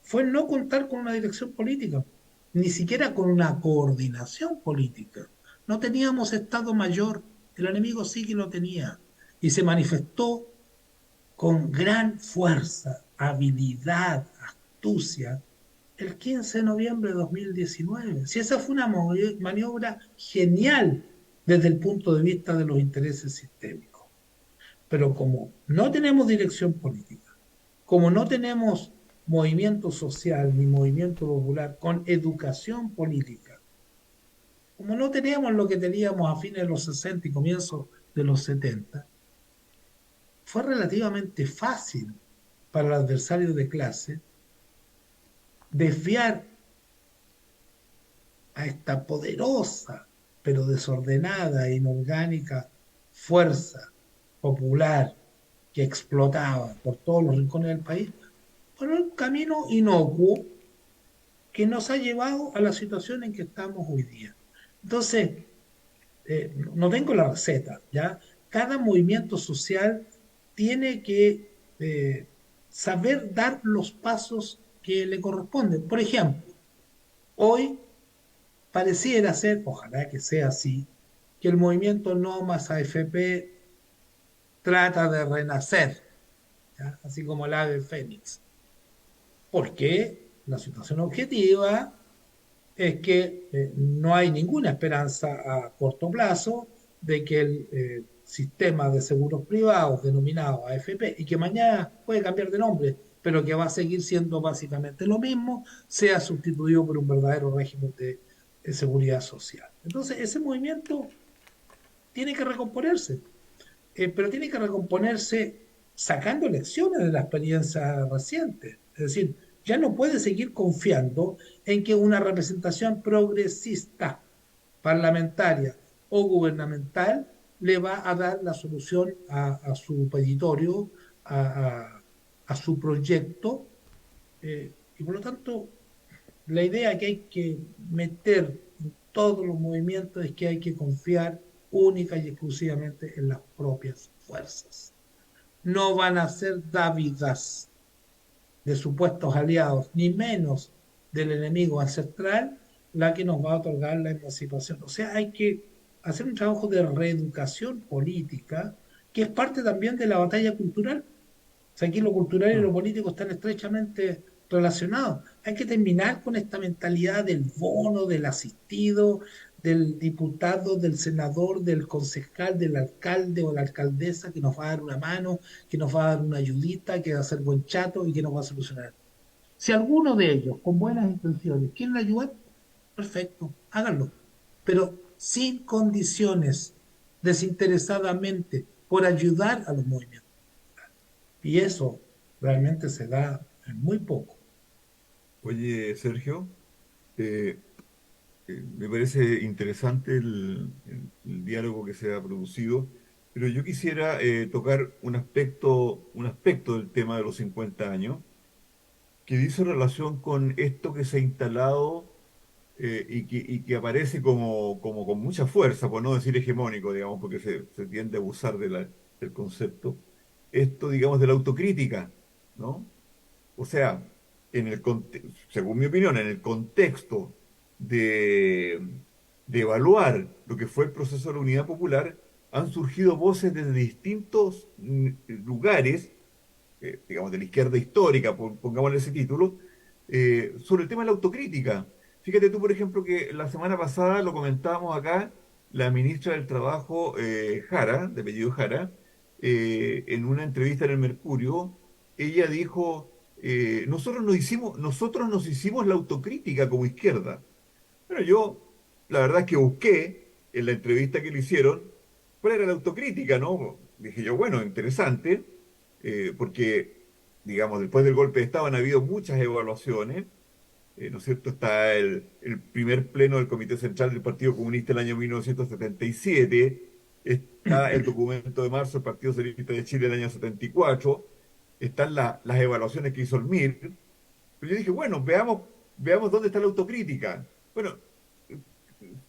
fue no contar con una dirección política, ni siquiera con una coordinación política. No teníamos Estado Mayor, el enemigo sí que lo tenía, y se manifestó con gran fuerza, habilidad, astucia, el 15 de noviembre de 2019. Si esa fue una maniobra genial desde el punto de vista de los intereses sistémicos. Pero como no tenemos dirección política, como no tenemos movimiento social ni movimiento popular con educación política, como no teníamos lo que teníamos a fines de los 60 y comienzos de los 70, fue relativamente fácil para el adversario de clase desviar a esta poderosa pero desordenada e inorgánica fuerza popular que explotaba por todos los rincones del país por un camino inocuo que nos ha llevado a la situación en que estamos hoy día. Entonces, no tengo la receta, ¿ya? Cada movimiento social tiene que eh, saber dar los pasos que le corresponden. Por ejemplo, hoy pareciera ser, ojalá que sea así, que el movimiento No Más AFP trata de renacer, ¿ya? Así como el ave fénix, porque la situación objetiva es que no hay ninguna esperanza a corto plazo de que el sistema de seguros privados denominado AFP, y que mañana puede cambiar de nombre, pero que va a seguir siendo básicamente lo mismo, sea sustituido por un verdadero régimen de seguridad social. Entonces, ese movimiento tiene que recomponerse, pero tiene que recomponerse sacando lecciones de la experiencia reciente. Es decir, ya no puede seguir confiando en que una representación progresista, parlamentaria o gubernamental le va a dar la solución a su peditorio, a su proyecto, y por lo tanto la idea que hay que meter en todos los movimientos es que hay que confiar única y exclusivamente en las propias fuerzas. No van a ser dávidas de supuestos aliados, ni menos del enemigo ancestral, la que nos va a otorgar la emancipación. O sea, hay que hacer un trabajo de reeducación política, que es parte también de la batalla cultural. O sea, aquí lo cultural y lo Mm. político están estrechamente relacionados. Hay que terminar con esta mentalidad del bono, del asistido, del diputado, del senador, del concejal, del alcalde o la alcaldesa que nos va a dar una mano, que nos va a dar una ayudita, que va a ser buen chato y que nos va a solucionar. Si alguno de ellos, con buenas intenciones, quieren ayudar, perfecto, háganlo. Pero sin condiciones, desinteresadamente, por ayudar a los movimientos. Y eso realmente se da en muy poco. Oye, Sergio, eh, me parece interesante el diálogo que se ha producido, pero yo quisiera tocar un aspecto del tema de los 50 años, que dice relación con esto que se ha instalado y que aparece como con mucha fuerza, por no decir hegemónico, digamos, porque se tiende a abusar del concepto, esto, digamos, de la autocrítica, ¿no? O sea, según mi opinión, en el contexto de, de evaluar lo que fue el proceso de la Unidad Popular, han surgido voces desde distintos lugares, digamos, de la izquierda histórica, pongámosle ese título, sobre el tema de la autocrítica. Fíjate tú, por ejemplo, que la semana pasada lo comentábamos acá, la ministra del Trabajo, Jara, de apellido Jara, en una entrevista en el Mercurio, ella dijo, nosotros nos hicimos la autocrítica como izquierda. Bueno, yo, la verdad es que busqué en la entrevista que le hicieron cuál era la autocrítica, ¿no? Dije yo, bueno, interesante, porque, digamos, después del golpe de Estado han habido muchas evaluaciones, ¿no es cierto? Está el primer pleno del Comité Central del Partido Comunista el año 1977, está el documento de marzo del Partido Socialista de Chile el año 74, están las evaluaciones que hizo el MIR, pero yo dije, bueno, veamos dónde está la autocrítica. Bueno,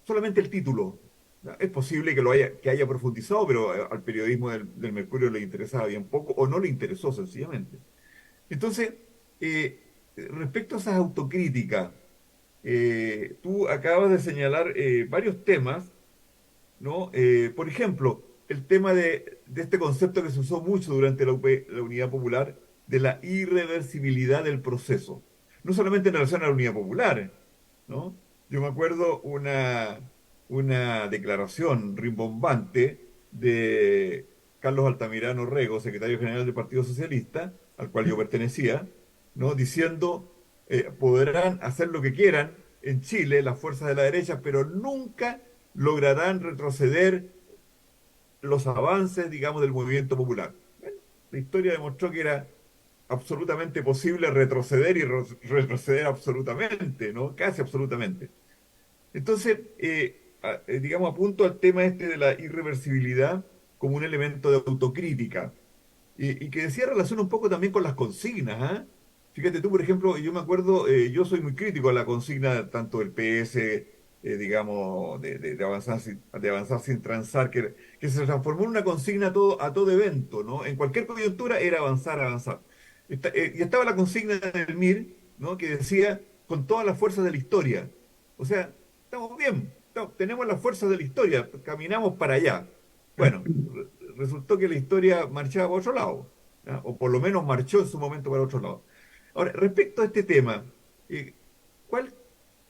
solamente el título. ¿No? Es posible que haya profundizado, pero al periodismo del Mercurio le interesaba bien poco o no le interesó sencillamente. Entonces, respecto a esas autocríticas, tú acabas de señalar varios temas, ¿no? Por ejemplo, el tema de este concepto que se usó mucho durante la Unidad Popular, de la irreversibilidad del proceso. No solamente en relación a la Unidad Popular, ¿no? Yo me acuerdo una declaración rimbombante de Carlos Altamirano Rego, secretario general del Partido Socialista, al cual yo pertenecía, ¿no? Diciendo, podrán hacer lo que quieran en Chile las fuerzas de la derecha, pero nunca lograrán retroceder los avances, digamos, del movimiento popular. Bueno, la historia demostró que era absolutamente posible retroceder y retroceder absolutamente, ¿no? Casi absolutamente. Entonces, digamos, apunto al tema este de la irreversibilidad como un elemento de autocrítica y que decía relación un poco también con las consignas, ¿ah? Fíjate tú, por ejemplo, yo me acuerdo, yo soy muy crítico a la consigna tanto del PS digamos, de avanzar sin transar, que se transformó en una consigna a todo evento, ¿no? En cualquier coyuntura era avanzar, avanzar. Y estaba la consigna del MIR, ¿no? Que decía, con todas las fuerzas de la historia. O sea, estamos bien, tenemos las fuerzas de la historia, caminamos para allá. Bueno, resultó que la historia marchaba para otro lado, ¿ya? O por lo menos marchó en su momento para otro lado. Ahora, respecto a este tema, eh, ¿cuál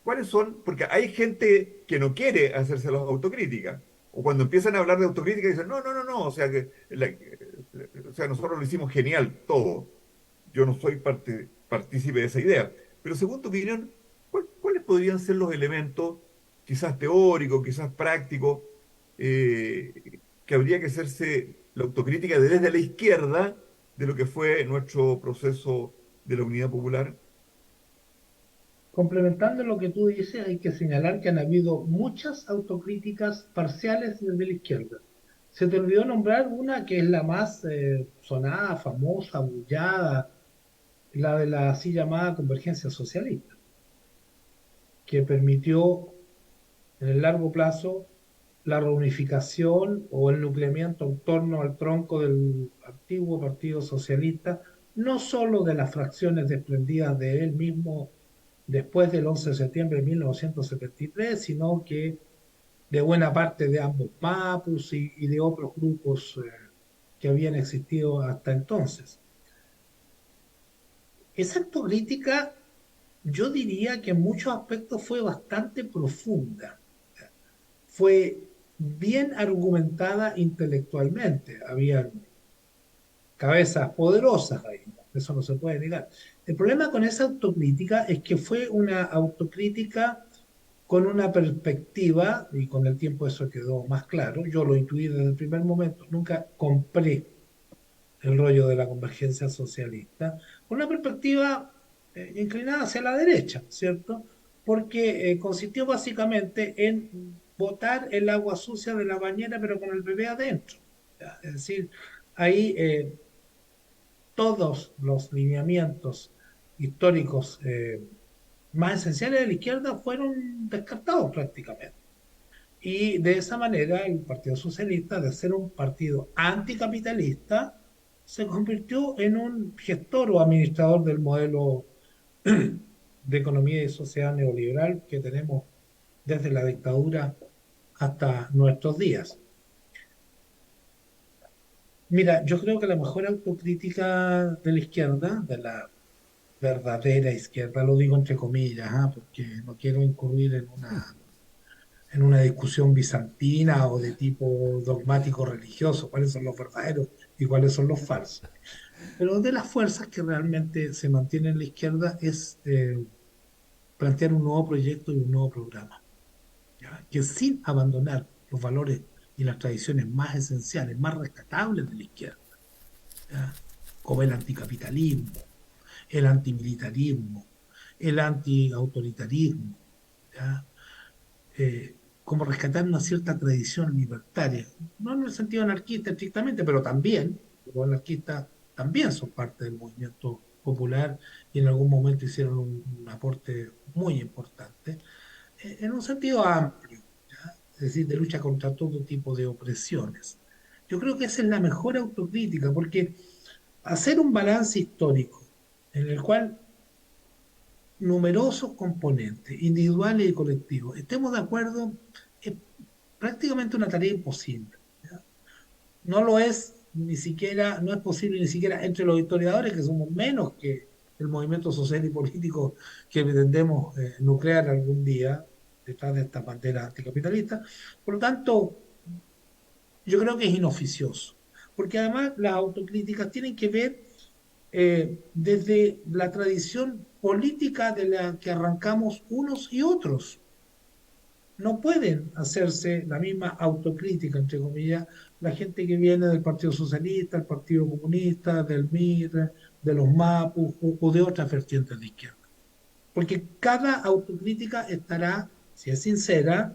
¿cuáles son? Porque hay gente que no quiere hacerse las autocríticas. O cuando empiezan a hablar de autocrítica dicen, no, no, no, no, o sea, o sea, nosotros lo hicimos genial todo. Yo no soy partícipe de esa idea. Pero según tu opinión, ¿cuáles podrían ser los elementos, quizás teóricos, quizás prácticos, que habría que hacerse la autocrítica desde la izquierda de lo que fue nuestro proceso de la unidad popular? Complementando lo que tú dices, hay que señalar que han habido muchas autocríticas parciales desde la izquierda. Se te olvidó nombrar una que es la más sonada, famosa, bullada, la de la así llamada convergencia socialista, que permitió en el largo plazo la reunificación o el nucleamiento en torno al tronco del antiguo Partido Socialista, no solo de las fracciones desprendidas de él mismo después del 11 de septiembre de 1973, sino que de buena parte de ambos MAPUs y de otros grupos que habían existido hasta entonces. Esa autocrítica, yo diría que en muchos aspectos fue bastante profunda, fue bien argumentada intelectualmente, había cabezas poderosas ahí, ¿no? Eso no se puede negar. El problema con esa autocrítica es que fue una autocrítica con una perspectiva, y con el tiempo eso quedó más claro, yo lo intuí desde el primer momento, nunca compré el rollo de la convergencia socialista, con una perspectiva inclinada hacia la derecha, ¿cierto? Porque consistió básicamente en botar el agua sucia de la bañera, pero con el bebé adentro. ¿Ya? Es decir, ahí todos los lineamientos históricos más esenciales de la izquierda fueron descartados prácticamente. Y de esa manera el Partido Socialista, de ser un partido anticapitalista, se convirtió en un gestor o administrador del modelo de economía y sociedad neoliberal que tenemos desde la dictadura hasta nuestros días. Mira, yo creo que la mejor autocrítica de la izquierda, de la verdadera izquierda, lo digo entre comillas, ¿ah? Porque no quiero incurrir en una discusión bizantina o de tipo dogmático religioso, cuáles son los verdaderos y cuáles son los falsos. Pero de las fuerzas que realmente se mantienen en la izquierda es plantear un nuevo proyecto y un nuevo programa, ¿ya? Que sin abandonar los valores y las tradiciones más esenciales, más rescatables de la izquierda, ¿ya? Como el anticapitalismo, el antimilitarismo, el antiautoritarismo, ¿ya? Como rescatar una cierta tradición libertaria, no en el sentido anarquista estrictamente, pero también, los anarquistas también son parte del movimiento popular y en algún momento hicieron un aporte muy importante, en un sentido amplio, ¿ya? Es decir, de lucha contra todo tipo de opresiones. Yo creo que esa es la mejor autocrítica, porque hacer un balance histórico en el cual numerosos componentes, individuales y colectivos, estemos de acuerdo, es prácticamente una tarea imposible, ¿ya? No lo es ni siquiera, no es posible ni siquiera entre los historiadores, que somos menos que el movimiento social y político que pretendemos nuclear algún día detrás de esta bandera anticapitalista. Por lo tanto, yo creo que es inoficioso, porque además las autocríticas tienen que ver desde la tradición política de la que arrancamos unos y otros. No pueden hacerse la misma autocrítica, entre comillas, la gente que viene del Partido Socialista, del Partido Comunista, del MIR, de los MAPU o de otras vertientes de izquierda. Porque cada autocrítica estará, si es sincera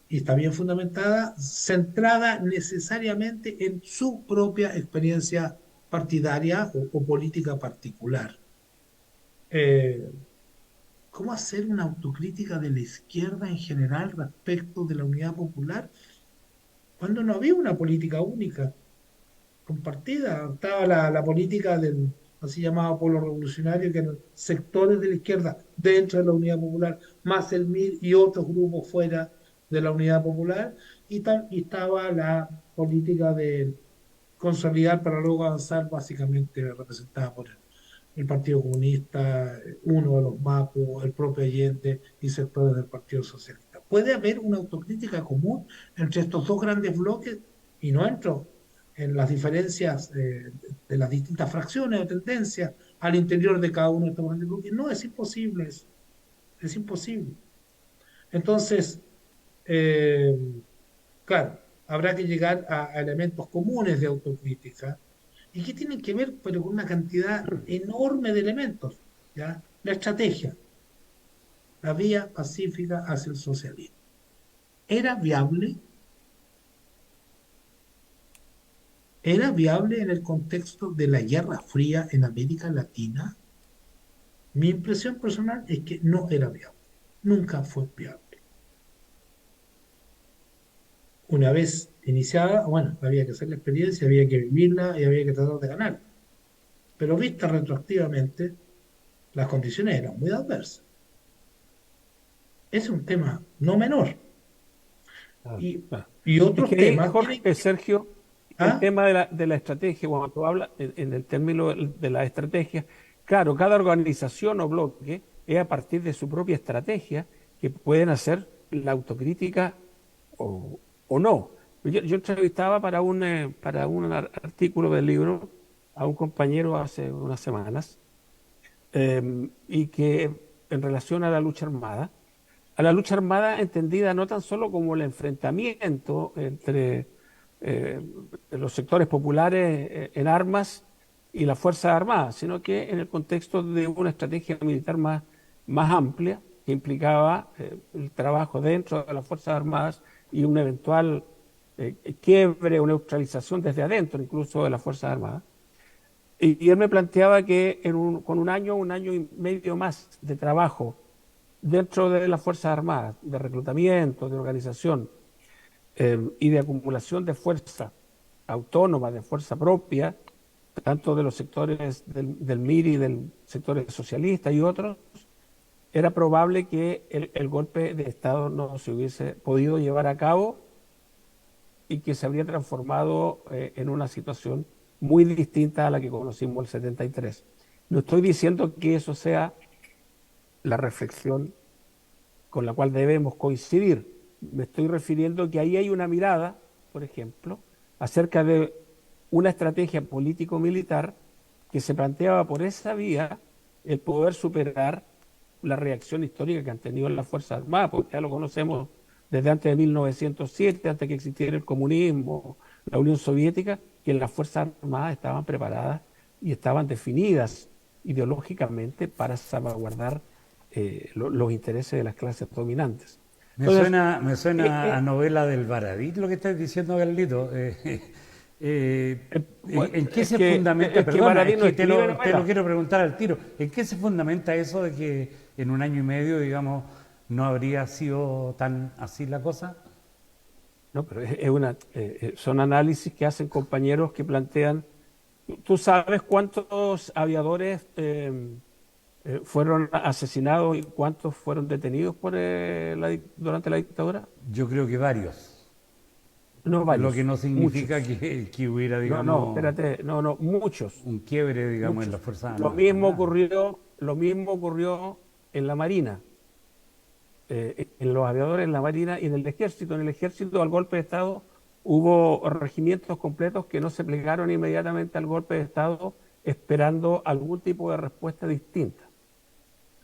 y está bien fundamentada, centrada necesariamente en su propia experiencia partidaria o política particular. Eh, cómo hacer una autocrítica de la izquierda en general respecto de la unidad popular cuando no había una política única, compartida. Estaba la política del así llamado pueblo revolucionario, que eran sectores de la izquierda dentro de la Unidad Popular, más el MIR y otros grupos fuera de la Unidad Popular, y estaba la política de consolidar para luego avanzar, básicamente representada por el Partido Comunista, uno de los MAPU, el propio Allende y sectores del Partido Socialista. ¿Puede haber una autocrítica común entre estos dos grandes bloques? Y no entro en las diferencias de las distintas fracciones o tendencias al interior de cada uno de estos grandes bloques. No, es imposible eso, es imposible. Entonces, eh, claro, habrá que llegar a elementos comunes de autocrítica y que tienen que ver pero con una cantidad enorme de elementos, ¿ya? La estrategia, la vía pacífica hacia el socialismo. ¿Era viable? ¿Era viable en el contexto de la Guerra Fría en América Latina? Mi impresión personal es que no era viable, nunca fue viable. Una vez iniciada, bueno, había que hacer la experiencia, había que vivirla y había que tratar de ganar. Pero vista retroactivamente, las condiciones eran muy adversas. Es un tema no menor. Claro, Y, claro. y Es otros que ahí, temas tienen Jorge, Sergio, el ¿ah? tema de la estrategia, cuando tú hablas en el término de la estrategia, claro, cada organización o bloque es a partir de su propia estrategia que pueden hacer la autocrítica o no. Yo entrevistaba para un artículo del libro a un compañero hace unas semanas y que en relación a la lucha armada entendida no tan solo como el enfrentamiento entre eh, los sectores populares en armas y las Fuerzas Armadas, sino que en el contexto de una estrategia militar más amplia que implicaba el trabajo dentro de las Fuerzas Armadas y un eventual quiebre o neutralización desde adentro, incluso de las Fuerzas Armadas. Y él me planteaba que con un año y medio más de trabajo dentro de las Fuerzas Armadas, de reclutamiento, de organización y de acumulación de fuerza autónoma, de fuerza propia, tanto de los sectores del MIR y del sector socialista y otros, era probable que el golpe de Estado no se hubiese podido llevar a cabo y que se habría transformado en una situación muy distinta a la que conocimos el 73. No estoy diciendo que eso sea la reflexión con la cual debemos coincidir. Me estoy refiriendo que ahí hay una mirada, por ejemplo, acerca de una estrategia político-militar que se planteaba por esa vía el poder superar la reacción histórica que han tenido las Fuerzas Armadas, porque ya lo conocemos desde antes de 1907, antes que existiera el comunismo, la Unión Soviética, que las Fuerzas Armadas estaban preparadas y estaban definidas ideológicamente para salvaguardar los intereses de las clases dominantes. Entonces, Me eh, suena a eh, novela del Baradit lo que estás diciendo, Carlito. ¿En qué se fundamenta? es que Perdona, es Baradí no que escribe te lo novela. quiero preguntar al tiro. ¿En qué se fundamenta eso de que en un año y medio, digamos, no habría sido tan así la cosa? No, pero son análisis que hacen compañeros que plantean. ¿Tú sabes cuántos aviadores fueron asesinados y cuántos fueron detenidos durante la dictadura? Yo creo que varios. No Lo que varios, no significa muchos. que hubiera, No, digamos, espérate, no, muchos, un quiebre, digamos, en muchos. las Fuerzas Armadas. Para nada. Lo mismo ocurrió en la Marina, en los aviadores, en la Marina y en el Ejército. En el Ejército, al golpe de Estado, hubo regimientos completos que no se plegaron inmediatamente al golpe de Estado, esperando algún tipo de respuesta distinta.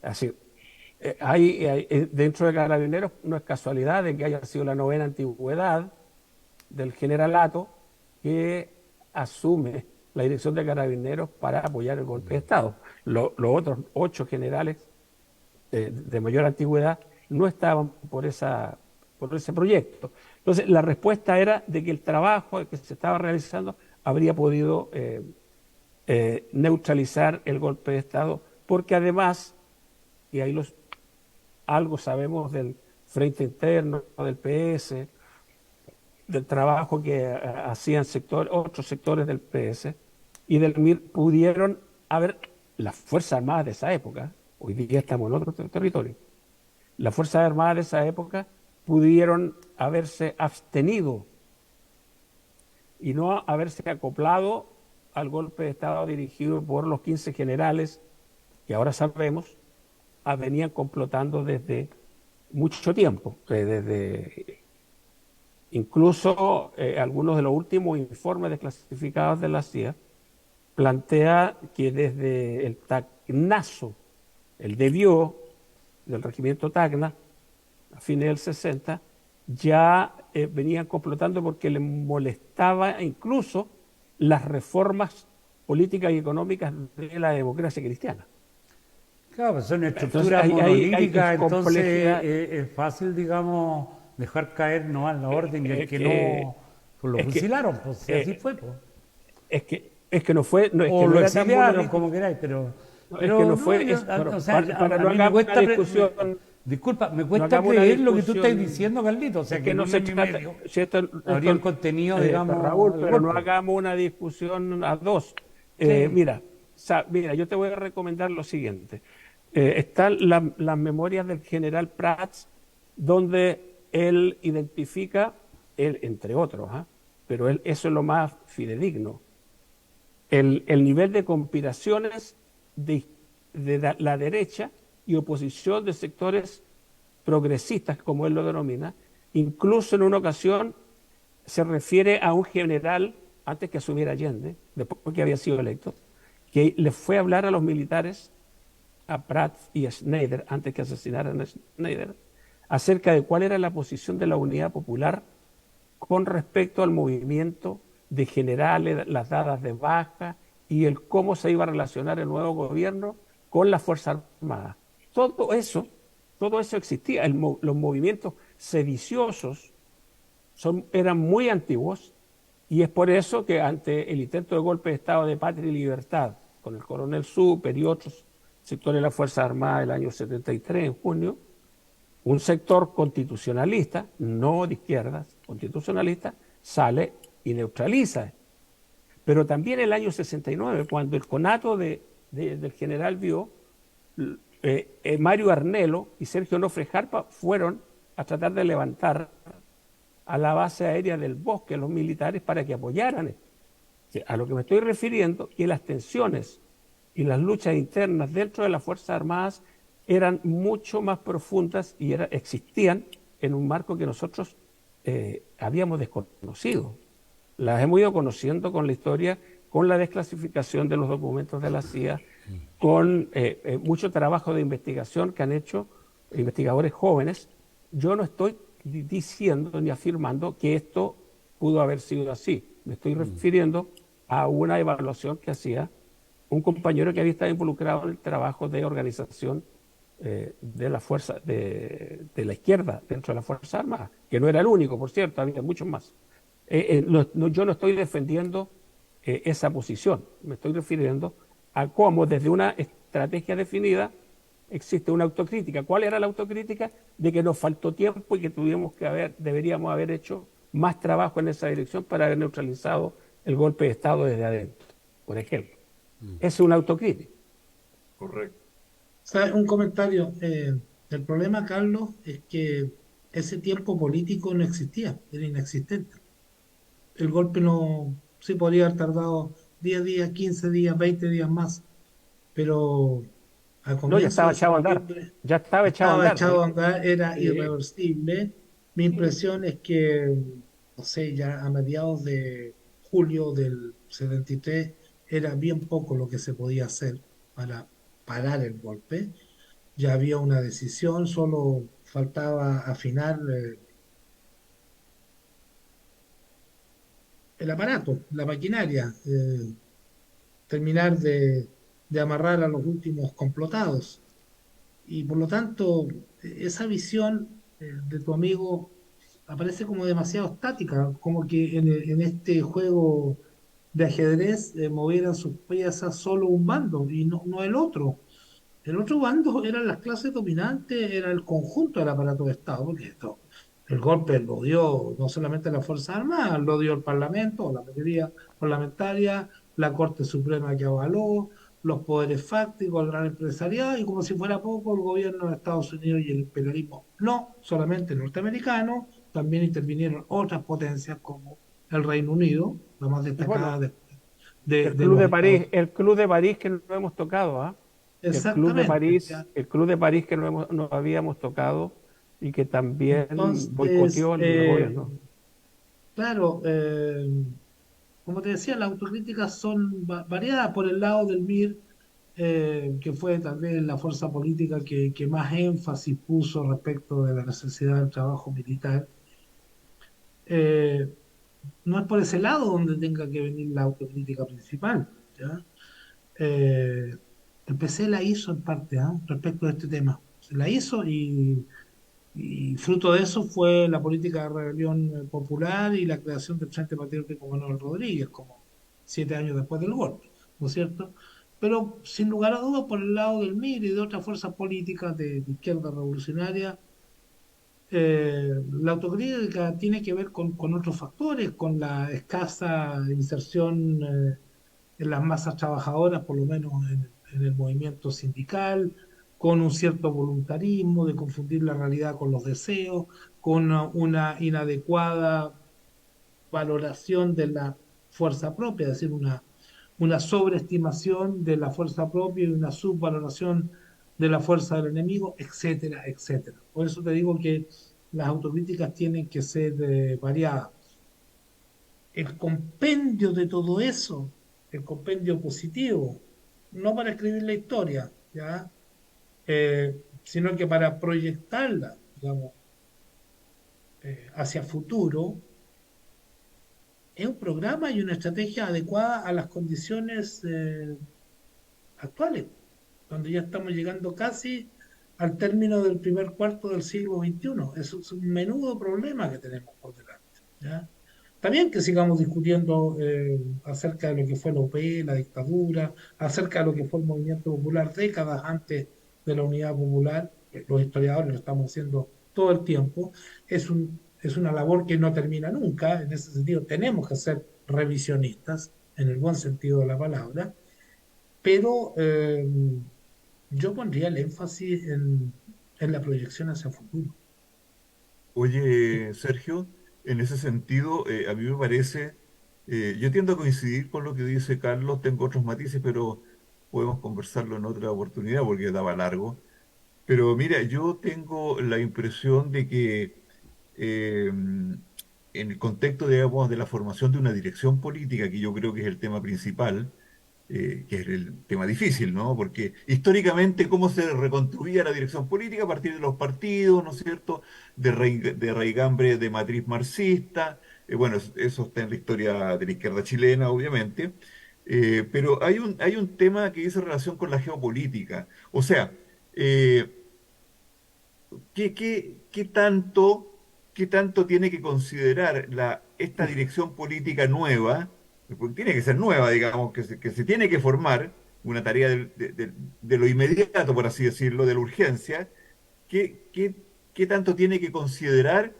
Así, dentro de Carabineros no es casualidad de que haya sido la novena antigüedad del generalato que asume la dirección de Carabineros para apoyar el golpe de Estado. Los otros 8 generales de mayor antigüedad no estaban por ese proyecto. Entonces, la respuesta era de que el trabajo que se estaba realizando habría podido neutralizar el golpe de Estado, porque además, y ahí algo sabemos del Frente Interno, del PS, del trabajo que hacían otros sectores del PS y del MIR, pudieron haber, las Fuerzas Armadas de esa época, hoy día estamos en otro territorio, las Fuerzas Armadas de esa época pudieron haberse abstenido y no haberse acoplado al golpe de Estado dirigido por los 15 generales que ahora sabemos venían complotando desde mucho tiempo, desde incluso algunos de los últimos informes desclasificados de la CIA plantea que desde el Tacnazo, el debió del regimiento Tacna, a fines del 60, ya venían complotando porque les molestaba incluso las reformas políticas y económicas de la democracia cristiana. Claro, pues son Entonces estructuras monolíticas, entonces complejidad. es fácil, digamos, dejar caer nomás la orden y el que no, pues lo es que, fusilaron, pues si así eh, fue, pues. es que no fue, no, es O que no lo era tan exiliaron, monolítico. como queráis, pero... No, es Pero que no no, fue, yo, bueno, o sea, para no a mí me hagamos cuesta... una discusión, disculpa, me no cuesta hagamos una creer lo que tú estás discusión, diciendo, Carlito, o sea, es que que en no un se año y trata, medio si habrían contenido, digamos, Raúl, el pero no golpe. hagamos una discusión a dos. Sí. Mira, yo te voy a recomendar lo siguiente. Están las memorias del general Prats, donde él identifica, entre otros, pero eso es lo más fidedigno, el nivel de conspiraciones de la derecha y oposición de sectores progresistas, como él lo denomina. Incluso en una ocasión se refiere a un general, antes que asumiera Allende, después que había sido electo, que le fue a hablar a los militares, a Pratt y a Schneider, antes que asesinaran a Schneider, acerca de cuál era la posición de la Unidad Popular con respecto al movimiento de generales, las dadas de baja y el cómo se iba a relacionar el nuevo gobierno con las Fuerzas Armadas. Todo eso existía. Los movimientos sediciosos eran muy antiguos y es por eso que ante el intento de golpe de Estado de Patria y Libertad con el coronel Super y otros sectores de las Fuerzas Armadas del año 73, en junio, un sector constitucionalista, no de izquierdas, constitucionalista, sale y neutraliza. Pero también el año 69, cuando el conato del general vio, Mario Arnelo y Sergio Nofre Jarpa fueron a tratar de levantar a la base aérea del Bosque los militares para que apoyaran. A lo que me estoy refiriendo, que las tensiones y las luchas internas dentro de las Fuerzas Armadas eran mucho más profundas y existían en un marco que nosotros habíamos desconocido. Las hemos ido conociendo con la historia, con la desclasificación de los documentos de la CIA, con mucho trabajo de investigación que han hecho investigadores jóvenes. Yo no estoy diciendo ni afirmando que esto pudo haber sido así. Me estoy refiriendo a una evaluación que hacía un compañero que había estado involucrado en el trabajo de organización de la fuerza de la izquierda dentro de las Fuerzas Armadas, que no era el único, por cierto, había muchos más. Yo no estoy defendiendo esa posición, me estoy refiriendo a cómo desde una estrategia definida existe una autocrítica. ¿Cuál era la autocrítica? De que nos faltó tiempo y que deberíamos haber hecho más trabajo en esa dirección para haber neutralizado el golpe de Estado desde adentro, por ejemplo. Es una autocrítica. Correcto. ¿Sabes? Un comentario. El problema, Carlos, es que ese tiempo político no existía, era inexistente. El golpe no, sí podría haber tardado 10 días, 15 días, 20 días más, pero a No, ya comienzos estaba de echado a andar. septiembre Ya estaba echado a estaba andar. echado a andar, era Sí. irreversible. Mi impresión es que, no sé, ya a mediados de julio del 73 era bien poco lo que se podía hacer para parar el golpe. Ya había una decisión, solo faltaba afinar el aparato, la maquinaria, terminar de amarrar a los últimos complotados. Y por lo tanto, esa visión de tu amigo aparece como demasiado estática, como que en este juego de ajedrez movieran sus piezas solo un bando y no el otro. El otro bando eran las clases dominantes, era el conjunto del aparato de Estado, porque el golpe lo dio no solamente las Fuerzas Armadas, lo dio el Parlamento, la mayoría parlamentaria, la Corte Suprema que avaló, los poderes fácticos, el gran empresariado, y como si fuera poco, el gobierno de Estados Unidos y el imperialismo. No solamente norteamericano, también intervinieron otras potencias como el Reino Unido, la más Y bueno, destacada de los Estados Unidos. El Club de París que no hemos tocado, ¿ah? Exactamente, ¿ya? El Club de París que no habíamos tocado y que también Entonces, boicoteó el gobierno. claro, como te decía, las autocríticas son variadas por el lado del MIR, que fue tal vez la fuerza política que más énfasis puso respecto de la necesidad del trabajo militar. Eh, no es por ese lado donde tenga que venir la autocrítica principal, ¿ya? Eh, el PC la hizo en parte, ¿ah? Respecto a este tema. Se la hizo y fruto de eso fue la política de rebelión popular y la creación del Frente Patriótico Manuel Rodríguez, como 7 años después del golpe, ¿no es cierto? Pero sin lugar a dudas, por el lado del MIR y de otras fuerzas políticas de izquierda revolucionaria, la autocrítica tiene que ver con otros factores, con la escasa inserción en las masas trabajadoras, por lo menos en el movimiento sindical, con un cierto voluntarismo de confundir la realidad con los deseos, con una inadecuada valoración de la fuerza propia, es decir, una sobreestimación de la fuerza propia y una subvaloración de la fuerza del enemigo, etcétera, etcétera. Por eso te digo que las autocríticas tienen que ser variadas. El compendio de todo eso, el compendio positivo, no para escribir la historia, ¿ya? Sino que para proyectarla, digamos, hacia futuro, es un programa y una estrategia adecuada a las condiciones actuales, donde ya estamos llegando casi al término del primer cuarto del siglo XXI. Eso es un menudo problema que tenemos por delante, ¿ya? También que sigamos discutiendo acerca de lo que fue la UP, la dictadura, acerca de lo que fue el movimiento popular décadas antes de la unidad popular, los historiadores lo estamos haciendo todo el tiempo, es una labor que no termina nunca, en ese sentido tenemos que ser revisionistas, en el buen sentido de la palabra, pero yo pondría el énfasis en la proyección hacia el futuro. Oye, Sergio, en ese sentido, a mí me parece, yo tiendo a coincidir con lo que dice Carlos, tengo otros matices, pero podemos conversarlo en otra oportunidad porque daba largo. Pero mira, yo tengo la impresión de que en el contexto, digamos, de la formación de una dirección política, que yo creo que es el tema principal, que es el tema difícil, ¿no? Porque históricamente, ¿cómo se reconstruía la dirección política? A partir de los partidos, ¿no es cierto? De raigambre de matriz marxista. Bueno, eso está en la historia de la izquierda chilena, obviamente. Pero hay un tema que dice relación con la geopolítica. O sea, eh, qué tanto tiene que considerar esta dirección política nueva? Porque tiene que ser nueva, digamos, que se tiene que formar, una tarea de lo inmediato, por así decirlo, de la urgencia. ¿Qué tanto tiene que considerar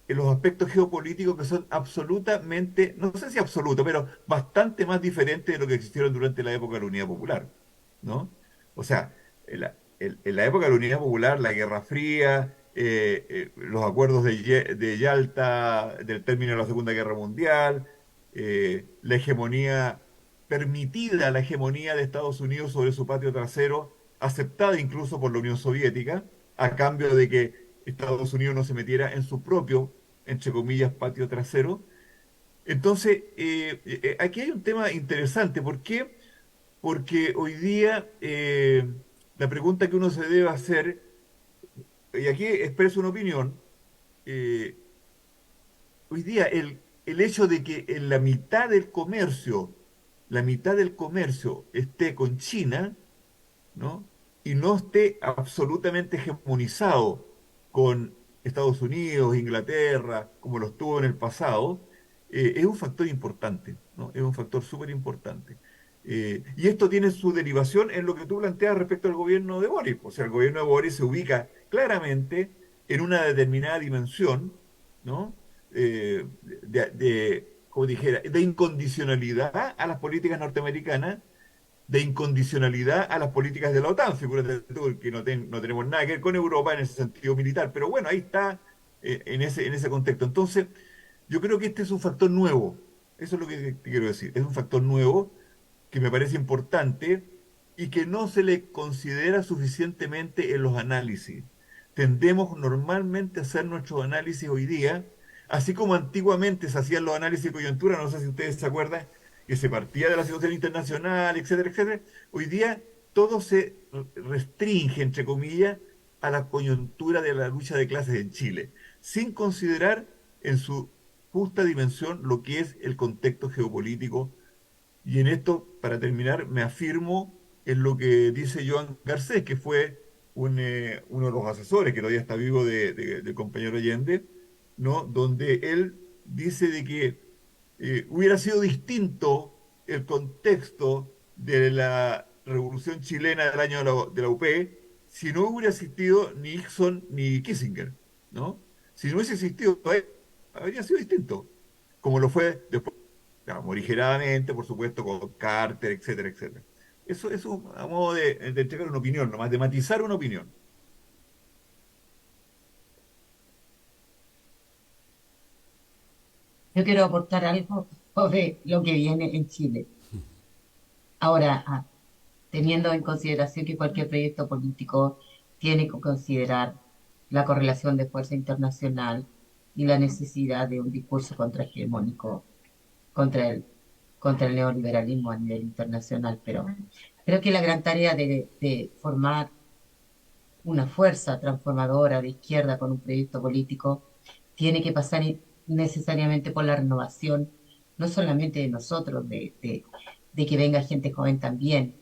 en los aspectos geopolíticos que son absolutamente, no sé si absoluto, pero bastante más diferentes de lo que existieron durante la época de la Unidad Popular, ¿no? O sea, en la época de la Unidad Popular, la Guerra Fría, los acuerdos de Yalta, del término de la Segunda Guerra Mundial, la hegemonía permitida, la hegemonía de Estados Unidos sobre su patio trasero, aceptada incluso por la Unión Soviética, a cambio de que Estados Unidos no se metiera en su propio, entre comillas, patio trasero. Entonces, aquí hay un tema interesante. ¿Por qué? Porque hoy día la pregunta que uno se debe hacer, y aquí expreso una opinión, eh, hoy día el hecho de que en la mitad del comercio esté con China, ¿no? Y no esté absolutamente hegemonizado con Estados Unidos, Inglaterra, como lo estuvo en el pasado, es un factor importante, ¿no? Es un factor súper importante. Y esto tiene su derivación en lo que tú planteas respecto al gobierno de Boris. O sea, el gobierno de Boris se ubica claramente en una determinada dimensión, ¿no? Como dijera, de incondicionalidad a las políticas norteamericanas, de incondicionalidad a las políticas de la OTAN. Figúrate tú que no tenemos nada que ver con Europa en ese sentido militar, pero bueno, ahí está en ese contexto. Entonces, yo creo que este es un factor nuevo. Eso es lo que te quiero decir. Es un factor nuevo que me parece importante y que no se le considera suficientemente en los análisis. Tendemos normalmente a hacer nuestros análisis hoy día, así como antiguamente se hacían los análisis de coyuntura, no sé si ustedes se acuerdan, que se partía de la situación internacional, etcétera, etcétera. Hoy día todo se restringe, entre comillas, a la coyuntura de la lucha de clases en Chile, sin considerar en su justa dimensión lo que es el contexto geopolítico. Y en esto, para terminar, me afirmo en lo que dice Joan Garcés, que fue uno de los asesores, que todavía está vivo, del compañero Allende, ¿no? Donde él dice de que hubiera sido distinto el contexto de la Revolución Chilena del año de la UP si no hubiera existido ni Nixon ni Kissinger, ¿no? Si no hubiese existido, habría sido distinto, como lo fue después, claro, morigeradamente, por supuesto, con Carter, etcétera, etcétera. Eso a modo de entregar una opinión, nomás, de matizar una opinión. Yo quiero aportar algo sobre lo que viene en Chile. Ahora, teniendo en consideración que cualquier proyecto político tiene que considerar la correlación de fuerza internacional y la necesidad de un discurso contrahegemónico contra contra el neoliberalismo a nivel internacional. Pero creo que la gran tarea de formar una fuerza transformadora de izquierda con un proyecto político tiene que pasar necesariamente por la renovación, no solamente de nosotros, de que venga gente joven también,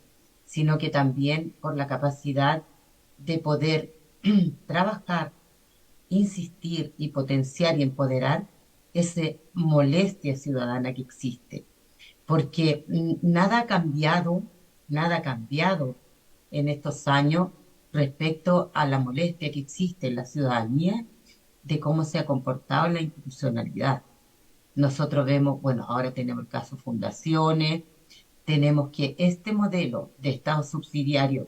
sino que también por la capacidad de poder trabajar, insistir y potenciar y empoderar esa molestia ciudadana que existe. Porque nada ha cambiado en estos años respecto a la molestia que existe en la ciudadanía de cómo se ha comportado la institucionalidad. Nosotros vemos, bueno, ahora tenemos el caso fundaciones, tenemos que este modelo de Estado subsidiario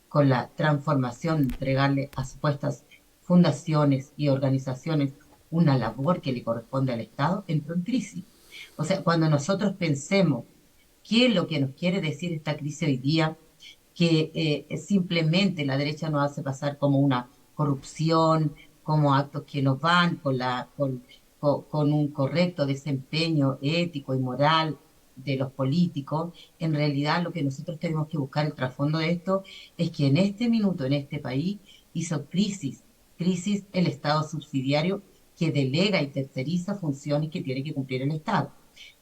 con la transformación, de entregarle a supuestas fundaciones y organizaciones una labor que le corresponde al Estado, entró en crisis. O sea, cuando nosotros pensemos qué es lo que nos quiere decir esta crisis hoy día, que simplemente la derecha nos hace pasar como una corrupción, como actos que nos van con un correcto desempeño ético y moral de los políticos. En realidad lo que nosotros tenemos que buscar el trasfondo de esto es que en este minuto, en este país, hizo crisis el Estado subsidiario que delega y terceriza funciones que tiene que cumplir el Estado.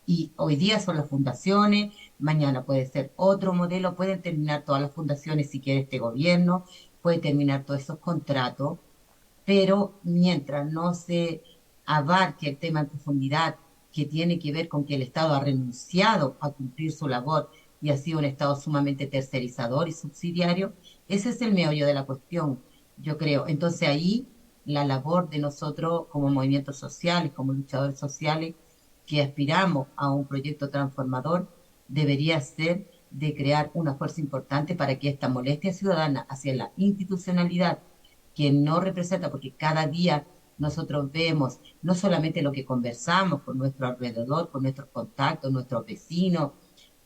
Y hoy día son las fundaciones, mañana puede ser otro modelo, pueden terminar todas las fundaciones si quiere este gobierno, puede terminar todos esos contratos, pero mientras no se abarque el tema en profundidad que tiene que ver con que el Estado ha renunciado a cumplir su labor y ha sido un Estado sumamente tercerizador y subsidiario, ese es el meollo de la cuestión, yo creo. Entonces ahí la labor de nosotros como movimientos sociales, como luchadores sociales, que aspiramos a un proyecto transformador, debería ser de crear una fuerza importante para que esta molestia ciudadana hacia la institucionalidad que no representa, porque cada día nosotros vemos no solamente lo que conversamos con nuestro alrededor, con nuestros contactos, nuestros vecinos,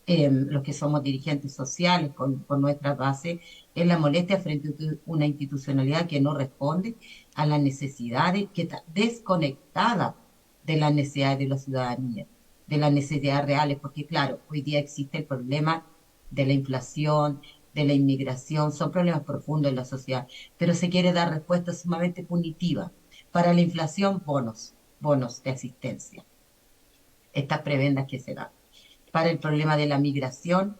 los que somos dirigentes sociales con nuestra base, es la molestia frente a una institucionalidad que no responde a las necesidades, que está desconectada de las necesidades de la ciudadanía, de las necesidades reales, porque claro, hoy día existe el problema de la inflación, de la inmigración, son problemas profundos en la sociedad, pero se quiere dar respuestas sumamente punitivas. Para la inflación, bonos de asistencia, estas prebendas que se dan. Para el problema de la migración,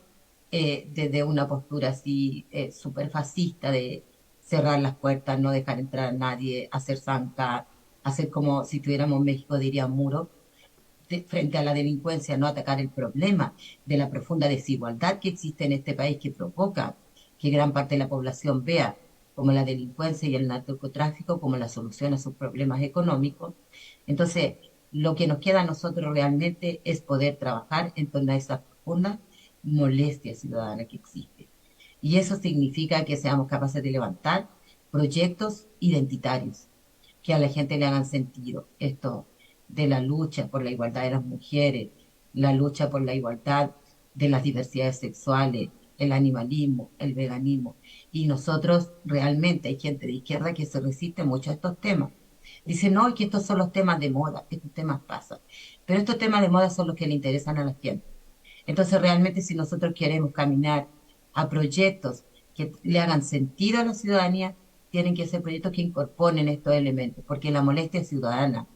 desde una postura así súper fascista de cerrar las puertas, no dejar entrar a nadie, hacer zanca, hacer como si tuviéramos México, diría muro. frente a la delincuencia, no atacar el problema de la profunda desigualdad que existe en este país, que provoca que gran parte de la población vea como la delincuencia y el narcotráfico como la solución a sus problemas económicos. Entonces, lo que nos queda a nosotros realmente es poder trabajar en torno a esa profunda molestia ciudadana que existe. Y eso significa que seamos capaces de levantar proyectos identitarios que a la gente le hagan sentido. Esto de la lucha por la igualdad de las mujeres, la lucha por la igualdad de las diversidades sexuales, el animalismo, el veganismo. Y nosotros realmente hay gente de izquierda que se resiste mucho a estos temas. Dice, no, es que estos son los temas de moda, estos temas pasan. Pero estos temas de moda son los que le interesan a la gente. Entonces, realmente, si nosotros queremos caminar a proyectos que le hagan sentido a la ciudadanía, tienen que ser proyectos que incorporen estos elementos, porque la molestia ciudadana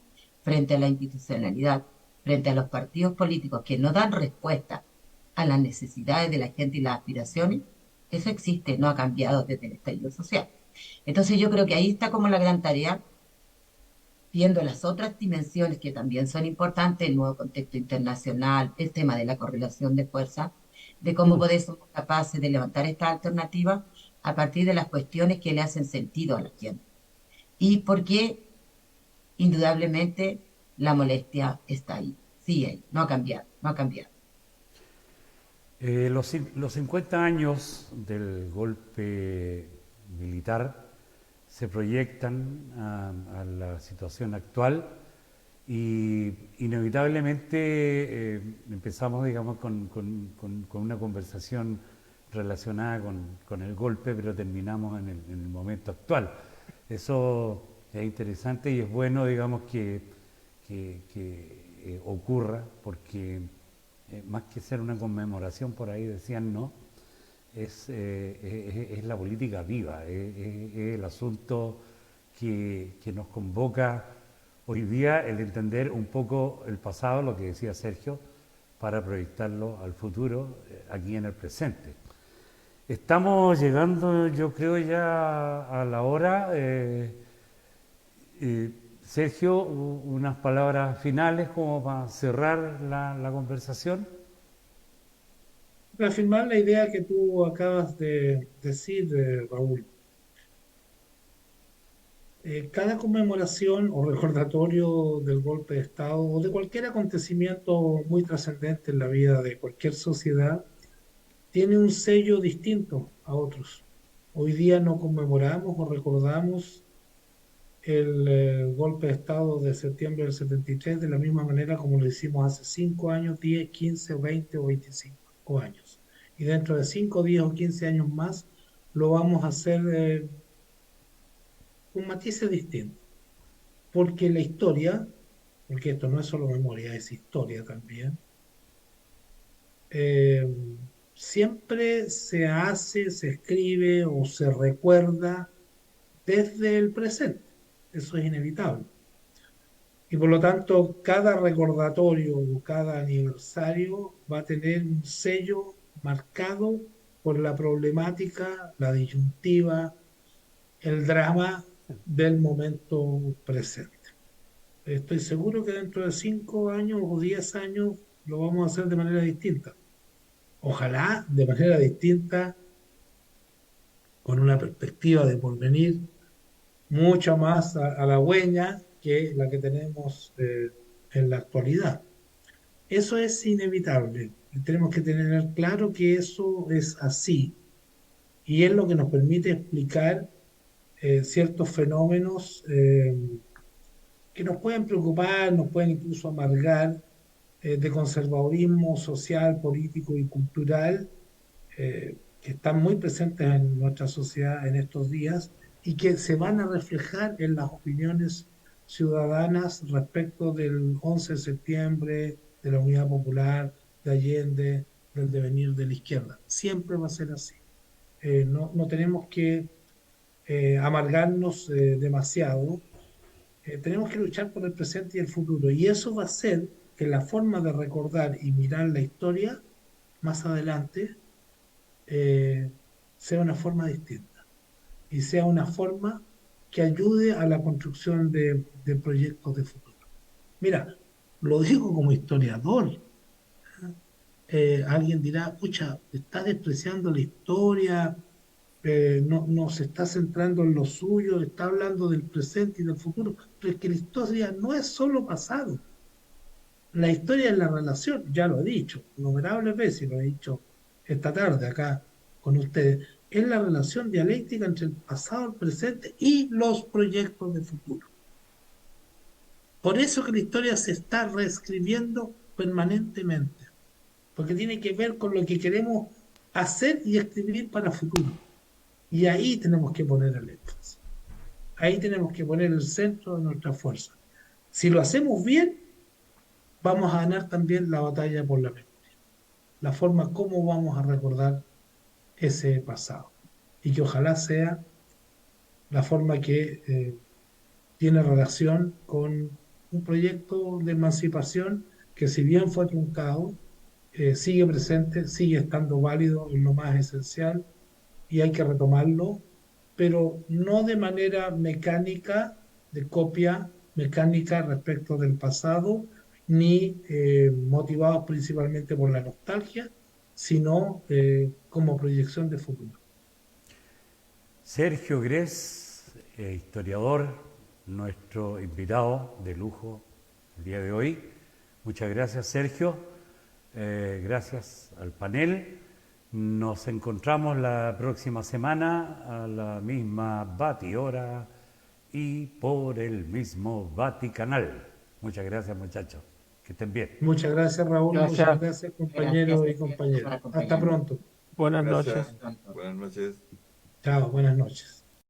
frente a la institucionalidad, frente a los partidos políticos que no dan respuesta a las necesidades de la gente y las aspiraciones, eso existe, no ha cambiado desde el estallido social. Entonces yo creo que ahí está como la gran tarea, viendo las otras dimensiones que también son importantes, el nuevo contexto internacional, el tema de la correlación de fuerza, de cómo Mm. poder ser capaces de levantar esta alternativa a partir de las cuestiones que le hacen sentido a la gente. Y porque indudablemente la molestia está ahí, sigue ahí, no ha cambiado, no ha cambiado. Los 50 años del golpe militar se proyectan a la situación actual y inevitablemente empezamos, digamos, con una conversación relacionada con el golpe, pero terminamos en el momento actual. Eso es interesante y es bueno, digamos, que ocurra, porque más que ser una conmemoración, por ahí decían, no, es la política viva, es el asunto que nos convoca hoy día, el entender un poco el pasado, lo que decía Sergio, para proyectarlo al futuro, aquí en el presente. Estamos llegando, yo creo, ya a la hora. Sergio, unas palabras finales como para cerrar la conversación. Reafirmar la idea que tú acabas de decir, Raúl. Cada conmemoración o recordatorio del golpe de Estado o de cualquier acontecimiento muy trascendente en la vida de cualquier sociedad tiene un sello distinto a otros. Hoy día no conmemoramos o recordamos el golpe de Estado de septiembre del 73 de la misma manera como lo hicimos hace 5 años, 10, 15, 20 o 25 años. Y dentro de 5, 10 o 15 años más lo vamos a hacer con matices distintos. Porque la historia, porque esto no es solo memoria, es historia también, eh, siempre se hace, se escribe o se recuerda desde el presente. Eso es inevitable. Y por lo tanto, cada recordatorio o cada aniversario va a tener un sello marcado por la problemática, la disyuntiva, el drama del momento presente. Estoy seguro que dentro de 5 años o 10 años lo vamos a hacer de manera distinta. Ojalá de manera distinta, con una perspectiva de porvenir mucho más halagüeña que la que tenemos en la actualidad. Eso es inevitable. Tenemos que tener claro que eso es así y es lo que nos permite explicar ciertos fenómenos que nos pueden preocupar, nos pueden incluso amargar, de conservadurismo social, político y cultural, que están muy presentes en nuestra sociedad en estos días y que se van a reflejar en las opiniones ciudadanas respecto del 11 de septiembre, de la Unidad Popular, de Allende, del devenir de la izquierda. Siempre va a ser así. No tenemos que amargarnos demasiado. Tenemos que luchar por el presente y el futuro. Y eso va a hacer que la forma de recordar y mirar la historia más adelante eh, sea una forma distinta y sea una forma que ayude a la construcción de proyectos de futuro. Mira, Lo digo como historiador. Alguien dirá, pucha, está despreciando la historia, no se está centrando en lo suyo, está hablando del presente y del futuro, pero es que la historia no es solo pasado, la historia es la relación, ya lo he dicho innumerables veces, lo he dicho esta tarde acá con ustedes, es la relación dialéctica entre el pasado, el presente y los proyectos de futuro. Por eso que la historia se está reescribiendo permanentemente, porque tiene que ver con lo que queremos hacer y escribir para el futuro. Y ahí tenemos que poner el énfasis. Ahí tenemos que poner el centro de nuestra fuerza. Si lo hacemos bien, vamos a ganar también la batalla por la memoria. La forma como vamos a recordar ese pasado. Y que ojalá sea la forma que tiene relación con un proyecto de emancipación que si bien fue truncado, sigue presente, sigue estando válido en lo más esencial y hay que retomarlo, pero no de manera mecánica, de copia mecánica respecto del pasado, ni motivados principalmente por la nostalgia, sino como proyección de futuro. Sergio Grez, historiador, nuestro invitado de lujo el día de hoy. Muchas gracias, Sergio. Gracias al panel. Nos encontramos la próxima semana a la misma Batihora y por el mismo Vaticanal. Muchas gracias, muchachos. Que estén bien. Muchas gracias, Raúl. Gracias. Muchas gracias, compañeros y Gracias, Sergio, por compañeras. Hasta acompañarnos. pronto. Buenas Gracias. noches. Pronto. Buenas noches. Chao, buenas noches.